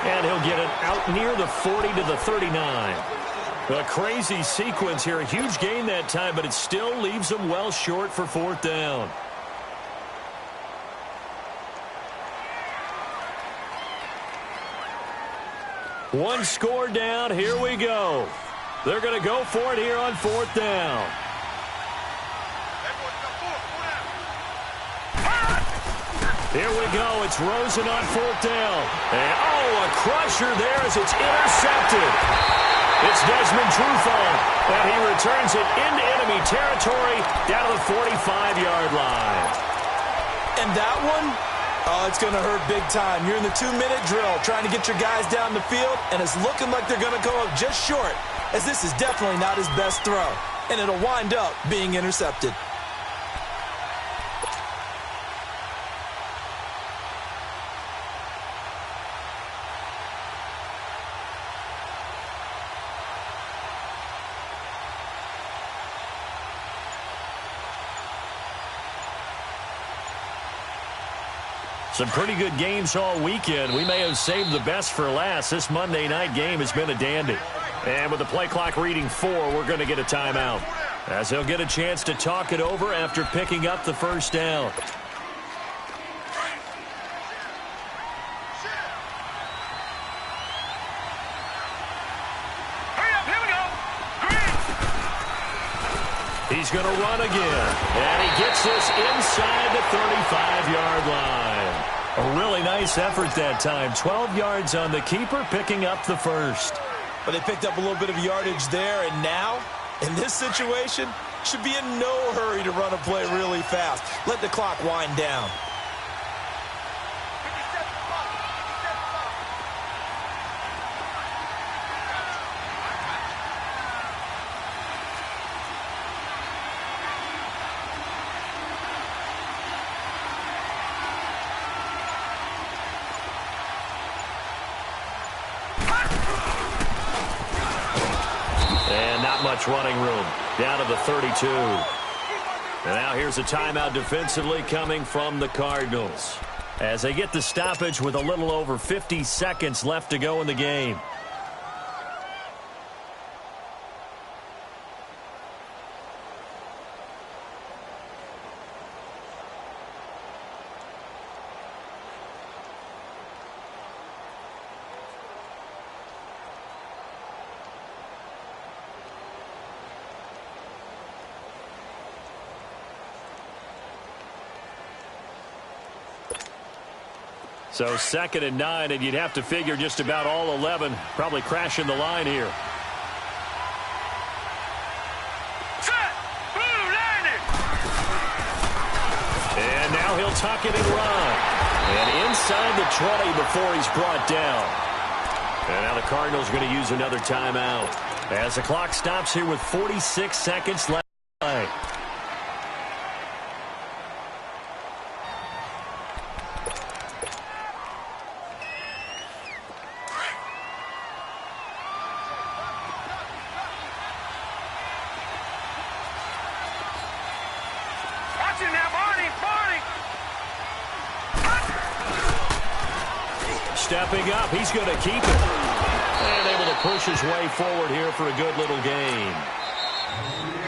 [SPEAKER 2] And he'll get it out near the 40 to the 39. A crazy sequence here. A huge gain that time, but it still leaves them well short for 4th down. One score down. Here we go. They're going to go for it here on 4th down. Here we go. It's Rosen on 4th down. And, a crusher there as it's intercepted. It's Desmond Trufant, and he returns it into enemy territory down to the 45-yard line.
[SPEAKER 1] And that one, it's going to hurt big time. You're in the 2-minute drill trying to get your guys down the field, and it's looking like they're going to go up just short, as this is definitely not his best throw, and it'll wind up being intercepted.
[SPEAKER 2] Some pretty good games all weekend. We may have saved the best for last. This Monday night game has been a dandy. And with the play clock reading 4, we're going to get a timeout, as they'll get a chance to talk it over after picking up the first down. He's going to run again, and he gets this inside the 35-yard line. A really nice effort that time. 12 yards on the keeper, picking up the first.
[SPEAKER 1] But they picked up a little bit of yardage there, and now, in this situation, should be in no hurry to run a play really fast. Let the clock wind down.
[SPEAKER 2] Much running room down to the 32. And now here's a timeout defensively coming from the Cardinals as they get the stoppage with a little over 50 seconds left to go in the game. So 2nd and 9, and you'd have to figure just about all 11 probably crashing the line here. And now he'll tuck it and run. And inside the 20 before he's brought down. And now the Cardinals are going to use another timeout as the clock stops here with 46 seconds left to play. Stepping up, he's going to keep it. And able to push his way forward here for a good little gain.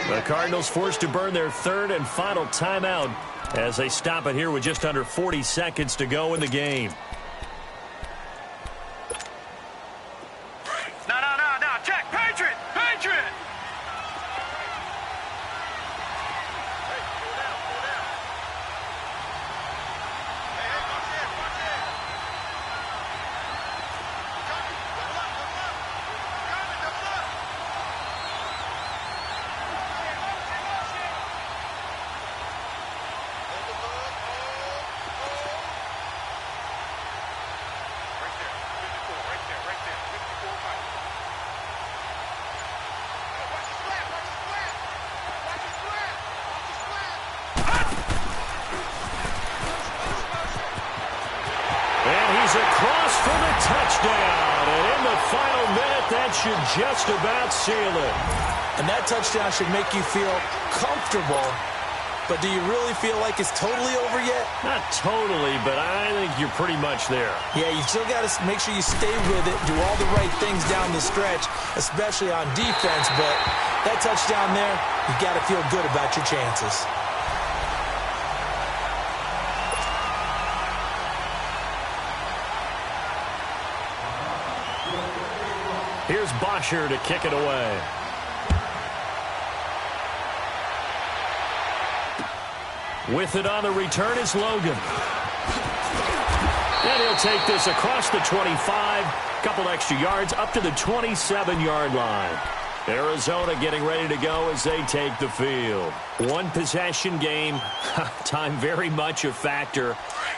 [SPEAKER 2] The Cardinals forced to burn their 3rd and final timeout as they stop it here with just under 40 seconds to go in the game.
[SPEAKER 3] No, check, Patriot!
[SPEAKER 2] Across for the touchdown. And in the final minute, that should just about seal it.
[SPEAKER 1] And that touchdown should make you feel comfortable. But do you really feel like it's totally over yet?
[SPEAKER 2] Not totally, but I think you're pretty much there.
[SPEAKER 1] Yeah, you still got to make sure you stay with it, do all the right things down the stretch, especially on defense. But that touchdown there, you got to feel good about your chances.
[SPEAKER 2] Here's Bosher to kick it away. With it on the return is Logan. And he'll take this across the 25. Couple extra yards up to the 27-yard line. Arizona getting ready to go as they take the field. One possession game. Time very much a factor.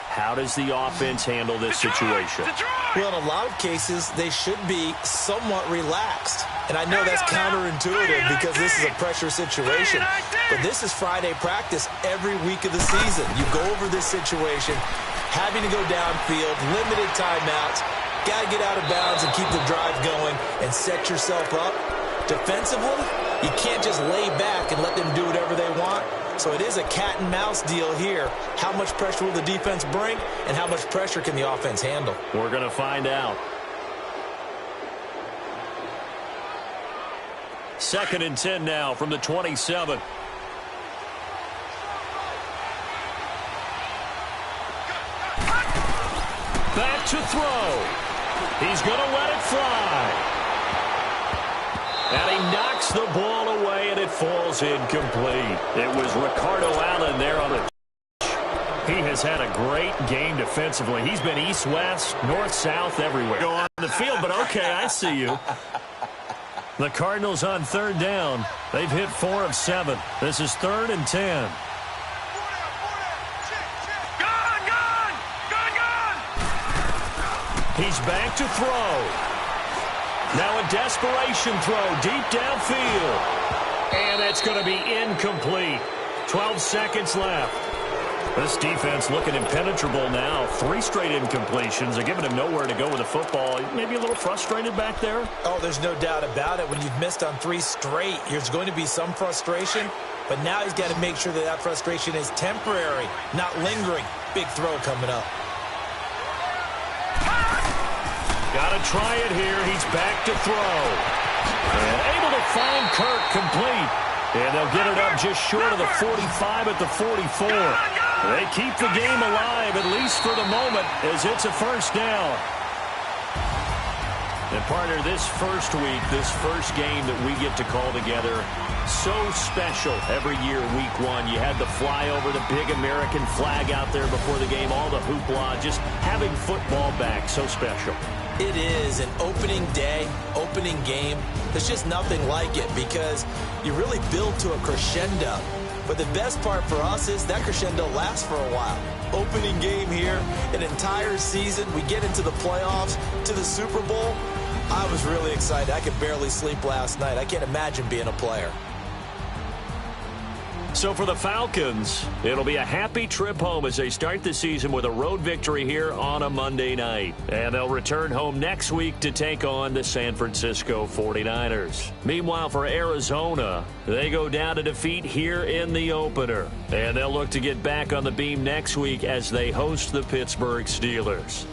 [SPEAKER 2] How does the offense handle this situation?
[SPEAKER 1] Well, in a lot of cases, they should be somewhat relaxed. And I know that's counterintuitive because this is a pressure situation. But this is Friday practice every week of the season. You go over this situation, having to go downfield, limited timeouts, got to get out of bounds and keep the drive going and set yourself up. Defensively, you can't just lay back and let them do whatever they want. So it is a cat and mouse deal here. How much pressure will the defense bring, and how much pressure can the offense handle?
[SPEAKER 2] We're going to find out. 2nd and 10 now from the 27. Back to throw. He's going to let it fly. And he knocks the ball away, and it falls incomplete. It was Ricardo Allen there on the... He has had a great game defensively. He's been east-west, north-south, everywhere. Go on the field, but okay, I see you. The Cardinals on 3rd down. They've hit 4 of 7. This is 3rd and 10. He's back to throw. Now a desperation throw deep downfield. And it's going to be incomplete. 12 seconds left. This defense looking impenetrable now. 3 straight incompletions. They're giving him nowhere to go with the football. Maybe a little frustrated back there?
[SPEAKER 1] Oh, there's no doubt about it. When you've missed on 3 straight, there's going to be some frustration. But now he's got to make sure that that frustration is temporary, not lingering. Big throw coming up.
[SPEAKER 2] Got to try it here. He's back to throw. And able to find Kirk complete. And they'll get it up just short of the 45 at the 44. They keep the game alive, at least for the moment, as it's a 1st down. And partner, this first week, this first game that we get to call together, so special every year, week 1. You had the flyover, the big American flag out there before the game, all the hoopla, just having football back, so special.
[SPEAKER 1] It is an opening day, opening game. There's just nothing like it because you really build to a crescendo. But the best part for us is that crescendo lasts for a while. Opening game here, an entire season. We get into the playoffs, to the Super Bowl. I was really excited. I could barely sleep last night. I can't imagine being a player.
[SPEAKER 2] So for the Falcons, it'll be a happy trip home as they start the season with a road victory here on a Monday night. And they'll return home next week to take on the San Francisco 49ers. Meanwhile, for Arizona, they go down to defeat here in the opener. And they'll look to get back on the beam next week as they host the Pittsburgh Steelers.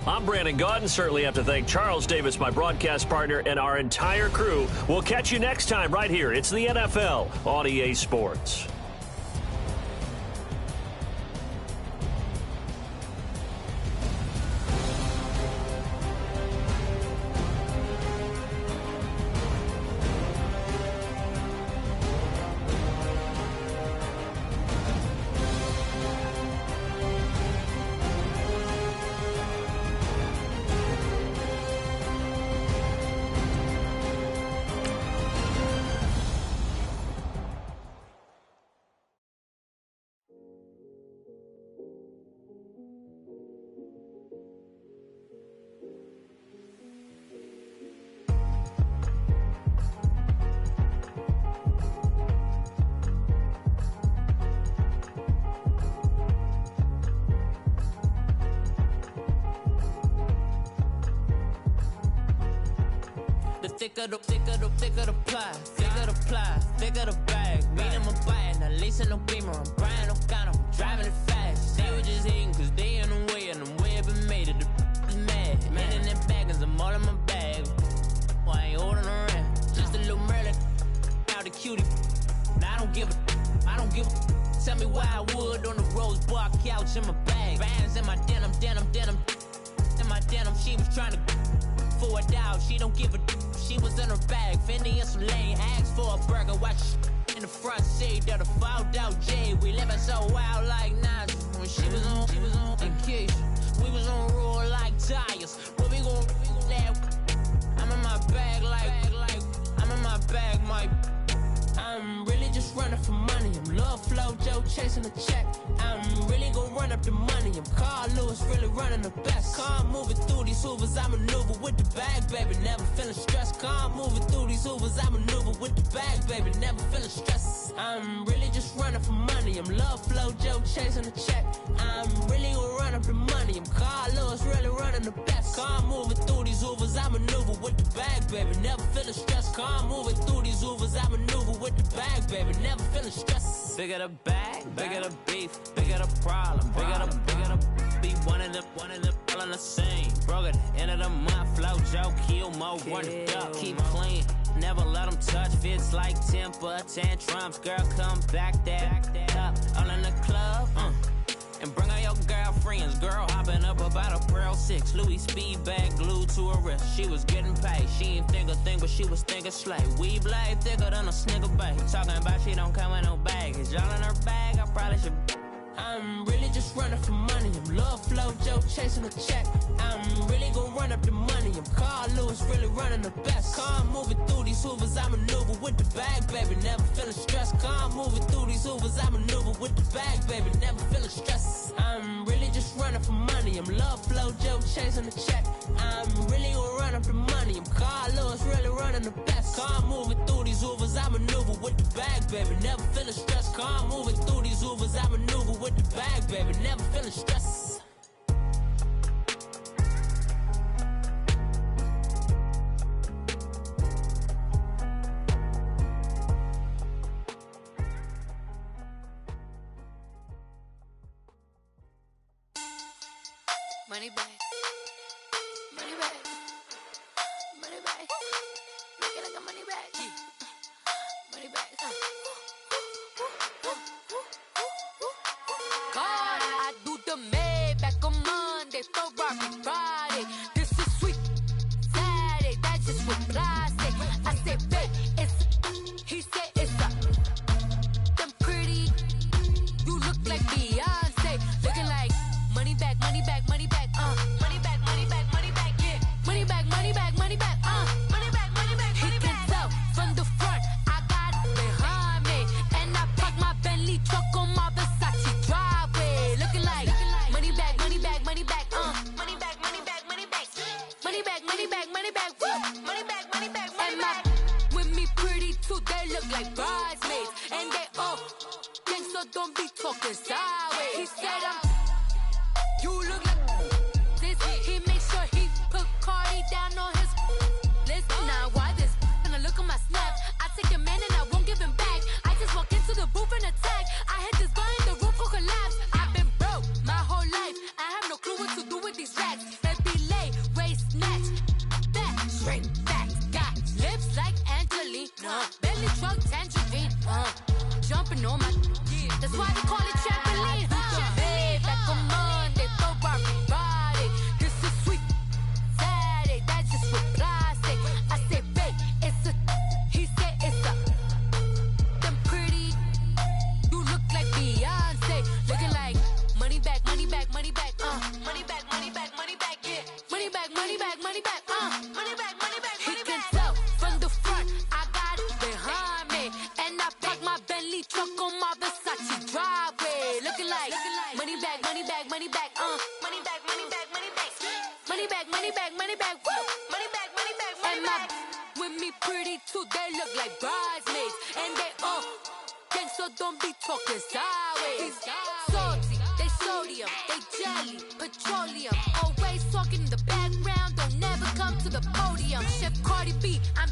[SPEAKER 2] I'm Brandon Gaudin. Certainly have to thank Charles Davis, my broadcast partner, and our entire crew. We'll catch you next time right here. It's the NFL on EA Sports.
[SPEAKER 4] Thicker the ply, thicker the bag. Meet him a bite, now listen no beamer. I'm Brian O'Connor, I'm driving it fast. They were just hating cause they in the way, and the way I've been made it, the is mad. Man in them baggins, I'm all in my bag. I ain't holding around, just a little Merlin, out the cutie. Now I don't give a, tell me why I would on the rose bar couch in my bag. Bands in my denim, in my denim, she was trying to for a doubt, she don't give a she was in her bag, Fendi and some lane hags for a burger, watch in the front seat of the fouled out J. We living so wild like Nas. When she was on vacation, we was on roll like tires. What we gon' that? I'm in my bag like I'm in my bag, my. I'm really just running for money. I'm Love Flow Joe chasing a check. I'm really gon' run up the money. I'm Carl Lewis, really running the best. Car moving through these hoovers, I maneuver with the bag, baby. Never feeling stressed. Car moving through these hoovers, I maneuver with the bag, baby. Never feeling stressed. I'm really just running for money. I'm Love Flow Joe chasing a check. I'm really gon' run up the money. I'm Carl Lewis, really running the best. Car moving through these hoovers, I maneuver with the bag, baby. Never feeling stressed. Car moving through these hoovers, I maneuver with with the bag, baby, never feeling stressed. Bigger the bag, bigger the beef, bigger the problem, bigger the be one of the all in the same. Broke at the end of the month, flow, Joe, kill, mo, run it up, keep clean. Never let them touch, fits like temper tantrums. Girl, come back that up, all in the club, and bring all your girlfriends. Girl hopping up about a Pearl 6 Louis speed bag glued to her wrist. She was getting paid, she ain't think a thing, but she was thinking slay. We blade thicker than a snicker bait. Talking about she don't come with no baggage. Y'all in her bag, I probably should. I'm really just running for money. I'm love flow, Joe chasing a check. I'm really gonna run up the money. I'm Carl Lewis, really running the best. Car moving through these hoovers, I maneuver with the bag, baby, never feeling stressed. Car moving through these hoovers, I maneuver with the bag, baby, never feeling stressed. I'm really just running for money. I'm love flow, Joe chasing the check. I'm really gonna run up the money. I'm Carl Lewis, really running the best. Car moving through these hoovers, I maneuver with the bag, baby, never feeling stressed. Car moving through these hoovers, I maneuver with the bag, baby, never feeling stressed.
[SPEAKER 5] Money bag, money bag, money bag. Make it like a money bag, money bag. God, I do the Maybach on Monday, Ferrari Friday. This is sweet Saturday, that's just what I say. I say, babe, it's he said it's a them pretty. You look like Beyonce, looking like money bag, money bag, money bag, money bag, money bag, money bag, yeah, money bag, money bag, money bag, money bag, money bag. He can tell from the front, I got it behind me, and I park my Bentley truck on my Versace driveway, looking like money bag, money bag, money bag, money bag, money bag, money bag, money bag, money bag, money bag, woo, money bag, money bag, money bag. With me pretty too, they look like bridesmaids, and they all think so. Don't be talking sideways. He said you look like this. He make sure he put Cardi down on his list. Now why this? When I look at my snap, I take a man and I won't give him back. I just walk into the booth and attack. I hit this guy in the roof will collapse. I've been broke my whole life. I have no clue what to do with these racks. Baby lay, waist snatch, back, straight back. Got lips like Angelina, belly truck tangerine. Jumping on my, that's why they call it trampoline. Back on Monday, Ferrari Friday. This is sweet Saturday, that's just what I say. I say, babe, it's a, he said it's a, them pretty. You look like Beyonce, looking like money bag, money bag, money bag, money bag, money bag, money bag, yeah, money bag, money bag, money bag, money bag, money bag. He can tell from the front, I got it behind me, and I park my Bentley truck on my Versace driveway, looking like money bag, money bag, money bag, money bag, money bag, money bag, money bag, money bag, money bag, woo, money bag, money bag, money bag. With me pretty too, they look like bridesmaids, and they all think so. Don't be talking sideways. Salty, they sodium, they jelly, petroleum. Always talking in the background, don't never come to the podium. Chef Cardi B, I'm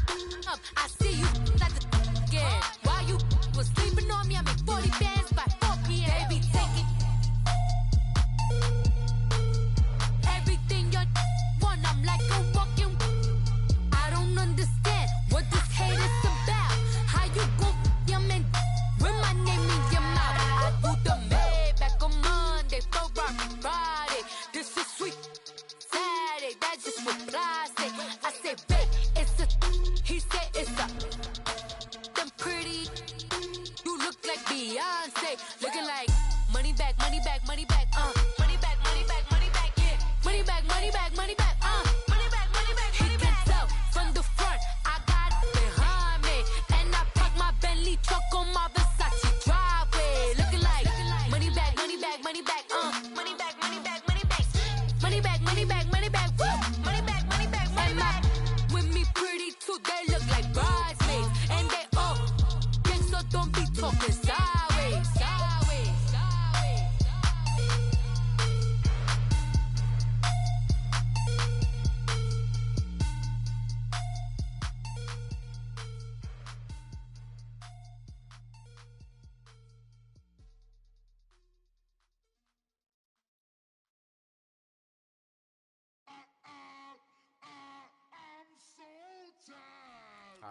[SPEAKER 5] up. I see you like the again. While you was sleeping on me, I make 40 bands by 4 p.m. Baby, take it. Everything you want, I'm like a walking. I don't understand what this hate is about. How you go, your man, with my name in your mouth. I do the Maybach on Monday, Ferrari Friday. This is sweet Saturday, that's just what I say. I say, babe, it's a, he said it's a.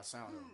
[SPEAKER 6] I sound them.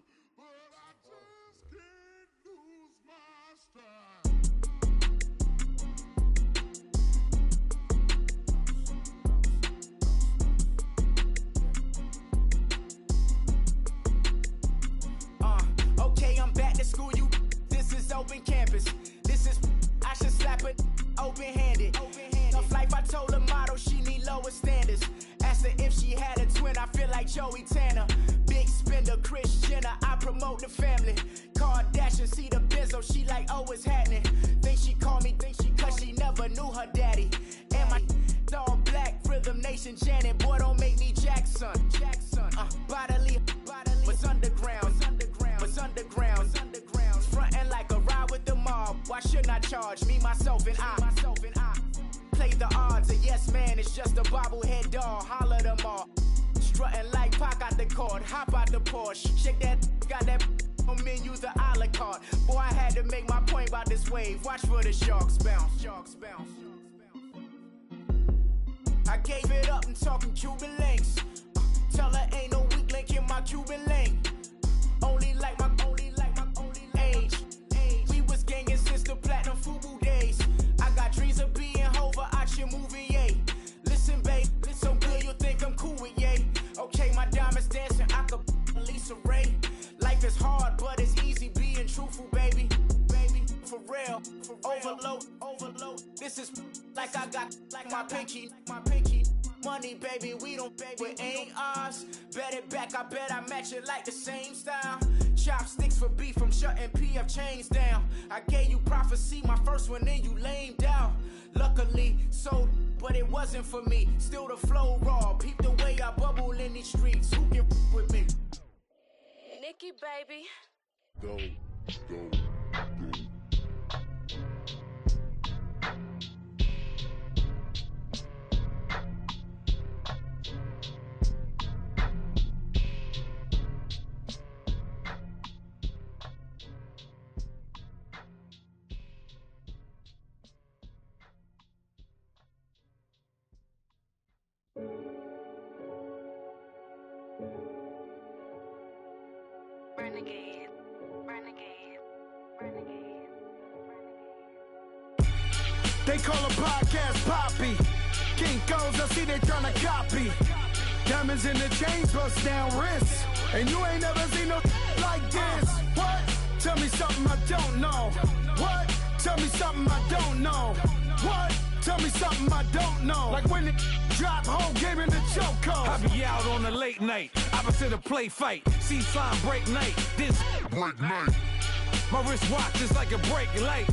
[SPEAKER 7] Okay, I'm back to school, you. This is open campus. This is, I should slap it open-handed. Tough life, I told the model she need lower standards. Asked her if she had a twin, I feel like Joey Tanner. Big spender, Kris Jenner, I promote the family. Kardashian, see the Benzo, she like, oh, it's happening. Think she called me, cause she never knew her daddy. And my all black, Rhythm Nation, Janet, boy, don't make me Jackson. Bodily, what's underground, frontin' like a ride with the mob. Why shouldn't I charge me, myself, and I? Play the odds, a yes man is just a bobblehead doll. Holler them all. Strutting like Pac out the court, hop out the Porsche. Shake that, got that on menu, the a la carte. Boy, I had to make my point about this wave. Watch for the sharks bounce. I gave it up and talking Cuban links. Tell her ain't no weak link in my Cuban link. Only like my age. We was gangin' since the platinum FUBU days. I got dreams of being Hova out your movie, yay. Listen, babe, so good you'll think I'm cool with yay. Okay, my diamonds dancing, I could Lisa Ray. Life is hard, but it's easy being truthful, baby. For real, overload. This is like I got like my pinky. Money, baby, we don't pay, it ain't ours. Bet it back, I bet I match it like the same style. Chopsticks for beef, I'm shutting PF chains down. I gave you prophecy, my first one, then you lamed out. Luckily, sold, but it wasn't for me. Still the flow raw, peep the way I bubble in these streets. Who can with me?
[SPEAKER 5] Nikki, baby.
[SPEAKER 8] Go.
[SPEAKER 5] Renegade.
[SPEAKER 3] They call a podcast Poppy. Kinkos, I see they tryna copy. Diamonds in the chains, bust down wrists. And you ain't never seen no like this. What? Tell me something I don't know. What? Tell me something I don't know. What? Tell me something I don't know. Like when it drop, whole game in the chokehold.
[SPEAKER 9] I be out on a late night, opposite a play fight. See sign break night, this
[SPEAKER 8] Break night.
[SPEAKER 9] my wristwatch is like a brake light.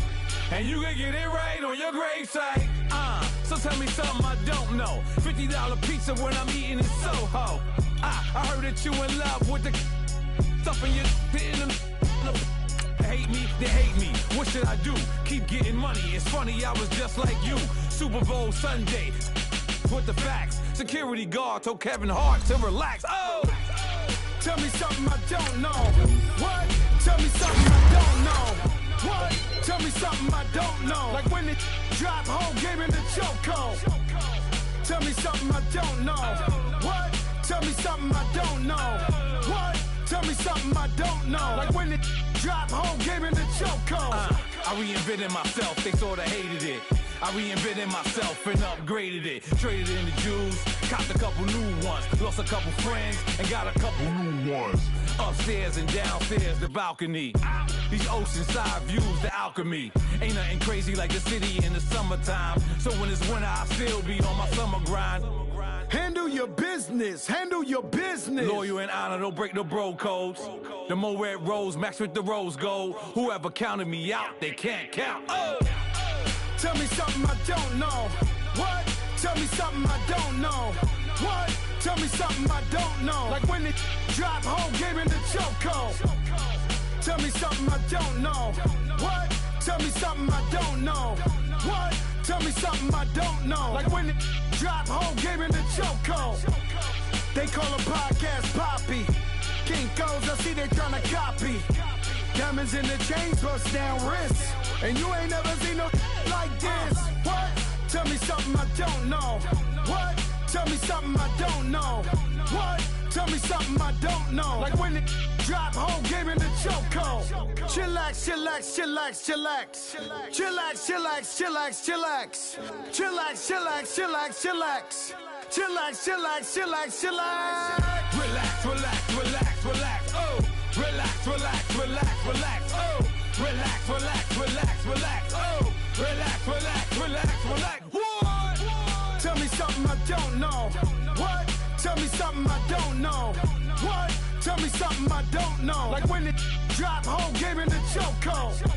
[SPEAKER 9] And you can get it right on your gravesite. So tell me something I don't know. $50 pizza when I'm eating in Soho. I heard that you in love with the stuff in your hitting them. Hate me, they hate me. What should I do? Keep getting money. It's funny, I was just like you. Super Bowl Sunday. With the facts. Security guard told Kevin Hart to relax. Oh!
[SPEAKER 3] Tell me something I don't know. What? Tell me something I don't know. What? Tell me something I don't know. Like when it drop, whole game in the chokehold. Tell me something I don't know. What? Tell me something I don't know. What? Tell me something I don't know. Like when it drop, whole game in the chokehold.
[SPEAKER 9] I reinvented myself, they sorta hated it. I reinvented myself and upgraded it. Traded in the jewels, copped a couple new ones. Lost a couple friends and got a couple new ones. Upstairs and downstairs, the balcony. These oceanside views, the alchemy. Ain't nothing crazy like the city in the summertime. So when it's winter, I still be on my summer grind.
[SPEAKER 3] Handle your business, handle your business.
[SPEAKER 9] Loyal and honor, don't break the bro codes. The more red rose matched with the rose gold. Whoever counted me out, they can't count. Oh!
[SPEAKER 3] Tell me something I don't know. What? Tell me something I don't know. What? Tell me something I don't know. Like when it drop, whole game in the chokehold. Tell me something I don't know. What? Tell me something I don't know. What? Tell me something I don't know. Like when it drop, whole game in the chokehold. They call a podcast Poppy. Kinkos, I see they tryna copy. Diamonds in the chains, bust down wrists. And you ain't never seen no like this. What? Tell me something I don't know. What? Tell me something I don't know. What? tell me something I don't know. Like when it drop, whole game in the chokehold. Chillax, chillax, chillax, chillax. Chillax, chillax, chillax, chillax. Chillax, chillax, chillax, chillax. Chillax, chillax, chillax, chillax.
[SPEAKER 9] Relax, relax, relax, relax. Oh, relax, relax, relax, relax. Oh, relax, relax, relax, relax. Oh, relax, relax, relax, relax.
[SPEAKER 3] What? Tell me something I don't know. What? Tell me something I don't know. What? Tell me something I don't know. Like when it drop, whole game in the chokehold.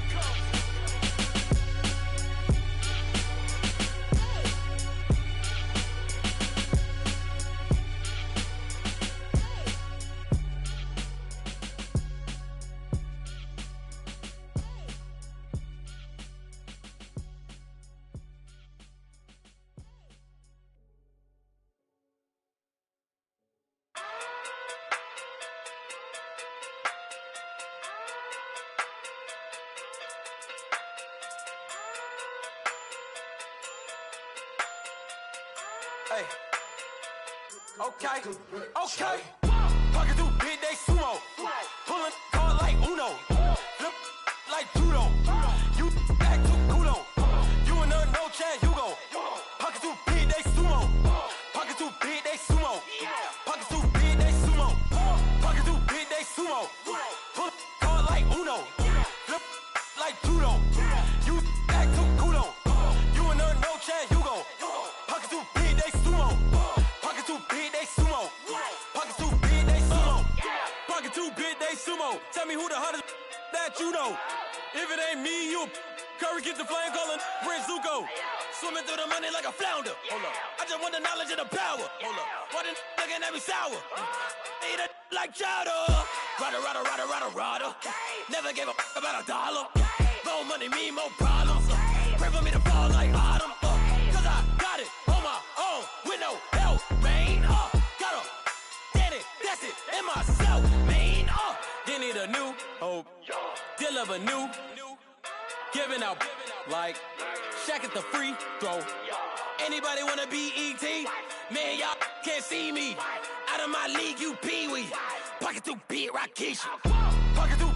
[SPEAKER 7] Hey. Okay. Okay. Pocket through big day sumo. Pulling card like Uno. Flip like judo. You act too culo. You and her no chance, you go. Pocket through big day sumo. Pocket through big day sumo. Pocket through big day sumo. Pocket through big day sumo. Pull card like Uno. Flip like judo. You act too culo. You and her no chance, you go. Pocket through big day sumo. Pocket too big, they sumo. Pocket too big, they sumo. Pocket too big, they sumo. Tell me who the hottest that you know. If it ain't me, you Curry get the flame calling Prince Zuko. Swimming through the money like a flounder. Hold up. I just want the knowledge and the power. Hold up. Why the looking at me sour? Eat it like chowder. Rada, rada, rada, rada, rada. Never gave a about $1. More money, me, more problems. Pray for me to fall like autumn. Cause I got it on my own with no help, man. Gotta get it, that's it, in myself, man. They need a new hope, deliver new, giving out like Shaq at the free throw. Anybody wanna be ET? Man, y'all can't see me. Out of my league, you pee-wee. Pocket too big, Rakisha. Pocket too